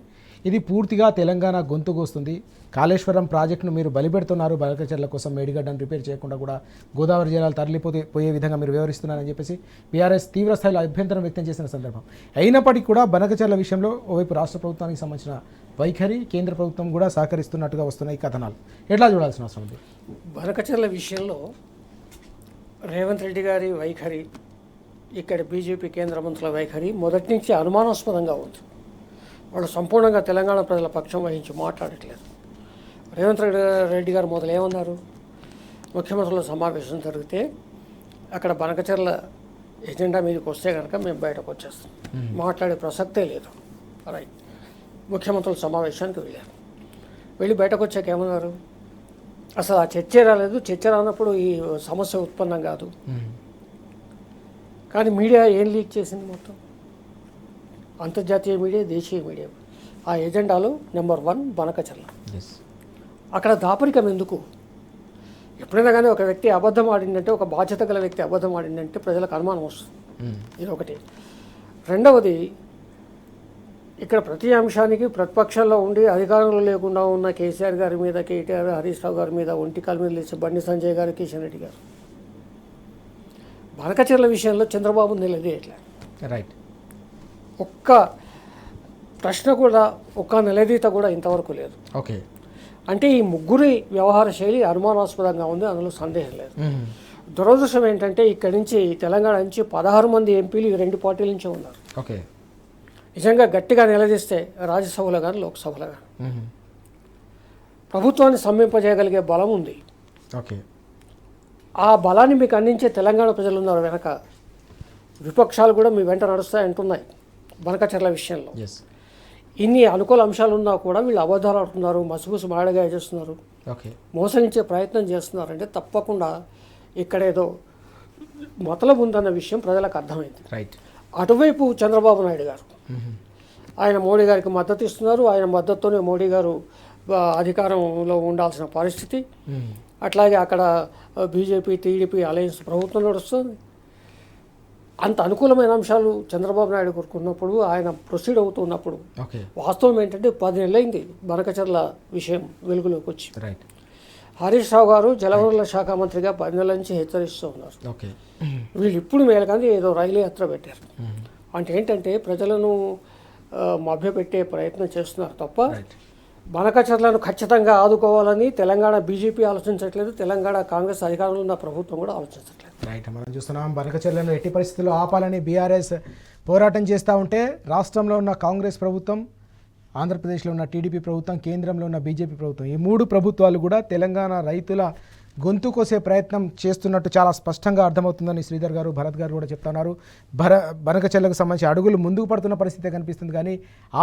ఇది పూర్తిగా తెలంగాణ గొంతు కోస్తుంది. కాళేశ్వరం ప్రాజెక్టును మీరు బలిపెడుతున్నారు, బనకచెర్ల కోసం మేడిగడ్డను రిపేర్ చేయకుండా కూడా గోదావరి జలాలు తరలిపోయే విధంగా మీరు వివరిస్తున్నారని చెప్పేసి బీఆర్ఎస్ తీవ్ర స్థాయిలో అభ్యంతరం వ్యక్తం చేసిన సందర్భం. అయినప్పటికీ కూడా బనకచెర్ల విషయంలో ఓవైపు రాష్ట్ర ప్రభుత్వానికి సంబంధించిన వైఖరి, కేంద్ర ప్రభుత్వం కూడా సహకరిస్తున్నట్టుగా వస్తున్నాయి కథనాలు. ఎట్లా చూడాల్సిన అవసరం ఉంది? బనకచెర్ల విషయంలో రేవంత్ రెడ్డి గారి వైఖరి, ఇక్కడ బీజేపీ కేంద్ర మంత్రుల వైఖరి మొదటి నుంచి అనుమానాస్పదంగా ఉంది. వాళ్ళు సంపూర్ణంగా తెలంగాణ ప్రజల పక్షం వహించి మాట్లాడట్లేదు. రేవంత్ రెడ్డి గారు మొదలు ఏమన్నారు, ముఖ్యమంత్రుల సమావేశం జరిగితే అక్కడ బనకచెర్ల ఎజెండా మీదకి వస్తే కనుక మేము బయటకు వచ్చేస్తాం, మాట్లాడే ప్రసక్తే లేదు. రైట్, ముఖ్యమంత్రుల సమావేశానికి వెళ్ళారు. వెళ్ళి బయటకు వచ్చాక ఏమన్నారు, అసలు ఆ చర్చే రాలేదు, చర్చ రానప్పుడు ఈ సమస్య ఉత్పన్నం కాదు. కానీ మీడియా ఏం లీక్ చేసింది? మొత్తం అంతర్జాతీయ మీడియా, దేశీయ మీడియా ఆ ఎజెండాలో నెంబర్ 1 బనకచెర్ల. అక్కడ దాపరికం ఎందుకు? ఎప్పుడైనా కానీ ఒక వ్యక్తి అబద్ధం ఆడిందంటే, ఒక బాధ్యత గల వ్యక్తి అబద్ధం ఆడిందంటే ప్రజలకు అనుమానం వస్తుంది. ఇది ఒకటి. రెండవది, ఇక్కడ ప్రతి అంశానికి ప్రతిపక్షంలో ఉండి అధికారంలో లేకుండా ఉన్న కేసీఆర్ గారి మీద, కేటీఆర్, హరీష్ రావు గారి మీద ఒంటికాల మీద లేచి బండి సంజయ్ గారు, కిషన్ రెడ్డి గారు బనకచెర్ల విషయంలో చంద్రబాబు నిలదీయట్లే. రైట్, ఒక్క ప్రశ్న కూడా, ఒక్క నిలదీత కూడా ఇంతవరకు లేదు. ఓకే, అంటే ఈ ముగ్గురి వ్యవహార శైలి అనుమానాస్పదంగా ఉంది, అందులో సందేహం లేదు. దురదృష్టం ఏంటంటే ఇక్కడి నుంచి తెలంగాణ నుంచి 16 మంది ఎంపీలు ఈ 2 పార్టీల నుంచే ఉన్నారు. ఓకే, నిజంగా గట్టిగా నిలదీస్తే రాజ్యసభలో కానీ లోక్సభలో కానీ ప్రభుత్వాన్ని సమ్మింపజేయగలిగే బలం ఉంది. ఓకే, ఆ బలాన్ని మీకు అందించే తెలంగాణ ప్రజలు ఉన్నారు వెనక. విపక్షాలు కూడా మీ వెంట నడుస్తాయంటున్నాయి బనకచెర్ల విషయంలో. ఎస్, ఇన్ని అనుకూల అంశాలు ఉన్నా కూడా వీళ్ళు అబద్ధాలు ఆడుతున్నారు, మసుగుసు మాడగా చేస్తున్నారు, ఓకే, మోసగించే ప్రయత్నం చేస్తున్నారంటే తప్పకుండా ఇక్కడేదో మతలబు ఉందన్న విషయం ప్రజలకు అర్థమైంది. రైట్, అటువైపు చంద్రబాబు నాయుడు గారు, ఆయన మోడీ గారికి మద్దతు ఇస్తున్నారు. ఆయన మద్దతుతోనే మోడీ గారు అధికారంలో ఉండాల్సిన పరిస్థితి. అట్లాగే అక్కడ బీజేపీ, టీడీపీ అలయన్స్ ప్రభుత్వం నడుస్తుంది. అంత అనుకూలమైన అంశాలు చంద్రబాబు నాయుడు కోరుకున్నప్పుడు, ఆయన ప్రొసీడ్ అవుతున్నప్పుడు, ఓకే, వాస్తవం ఏంటంటే 10 నెలలైంది బనకచెర్ల విషయం వెలుగులోకి వచ్చి. రైట్, హరీష్ రావు గారు జలవనరుల శాఖ మంత్రిగా 10 నెలల నుంచి హెచ్చరిస్తూ ఉన్నారు. ఓకే, వీళ్ళు ఇప్పుడు మేలు కానీ ఏదో రైలు యాత్ర పెట్టారు. అంటే ఏంటంటే ప్రజలను మభ్యపెట్టే ప్రయత్నం చేస్తున్నారు తప్ప రైట్, బనకచెర్లను ఖచ్చితంగా ఆదుకోవాలని తెలంగాణ బీజేపీ ఆలోచించట్లేదు, తెలంగాణ కాంగ్రెస్ అధికారంలో ఉన్న ప్రభుత్వం కూడా ఆలోచించట్లేదు. రైట్, మనం చూస్తున్నాం బనకచెర్లను ఎట్టి పరిస్థితుల్లో ఆపాలని బీఆర్ఎస్ పోరాటం చేస్తూ ఉంటే రాష్ట్రంలో ఉన్న కాంగ్రెస్ ప్రభుత్వం, ఆంధ్రప్రదేశ్లో ఉన్న టీడీపీ ప్రభుత్వం, కేంద్రంలో ఉన్న బీజేపీ ప్రభుత్వం, ఈ 3 ప్రభుత్వాలు కూడా తెలంగాణ రైతుల గొంతు కోసే ప్రయత్నం చేస్తున్నట్టు చాలా స్పష్టంగా అర్థమవుతుందని శ్రీధర్ గారు, భరత్ గారు కూడా చెప్తున్నారు. బనకచెర్లకు సంబంధించి అడుగులు ముందుకు పడుతున్న పరిస్థితి కనిపిస్తుంది, కానీ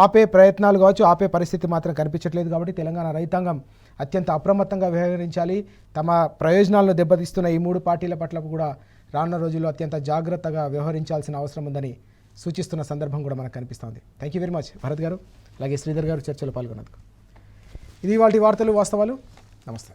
ఆపే ప్రయత్నాలు కావచ్చు, ఆపే పరిస్థితి మాత్రం కనిపించట్లేదు. కాబట్టి తెలంగాణ రైతాంగం అత్యంత అప్రమత్తంగా వ్యవహరించాలి. తమ ప్రయోజనాలను దెబ్బతీస్తున్న ఈ 3 పార్టీల పట్ల కూడా రానున్న రోజుల్లో అత్యంత జాగ్రత్తగా వ్యవహరించాల్సిన అవసరం ఉందని సూచిస్తున్న సందర్భం కూడా మనకు కనిపిస్తుంది. Thank you very much Bharat గారు, అలాగే శ్రీధర్ గారు చర్చలో పాల్గొన్నందుకు. ఇది వాటి వార్తలు వాస్తవాలు. నమస్తే.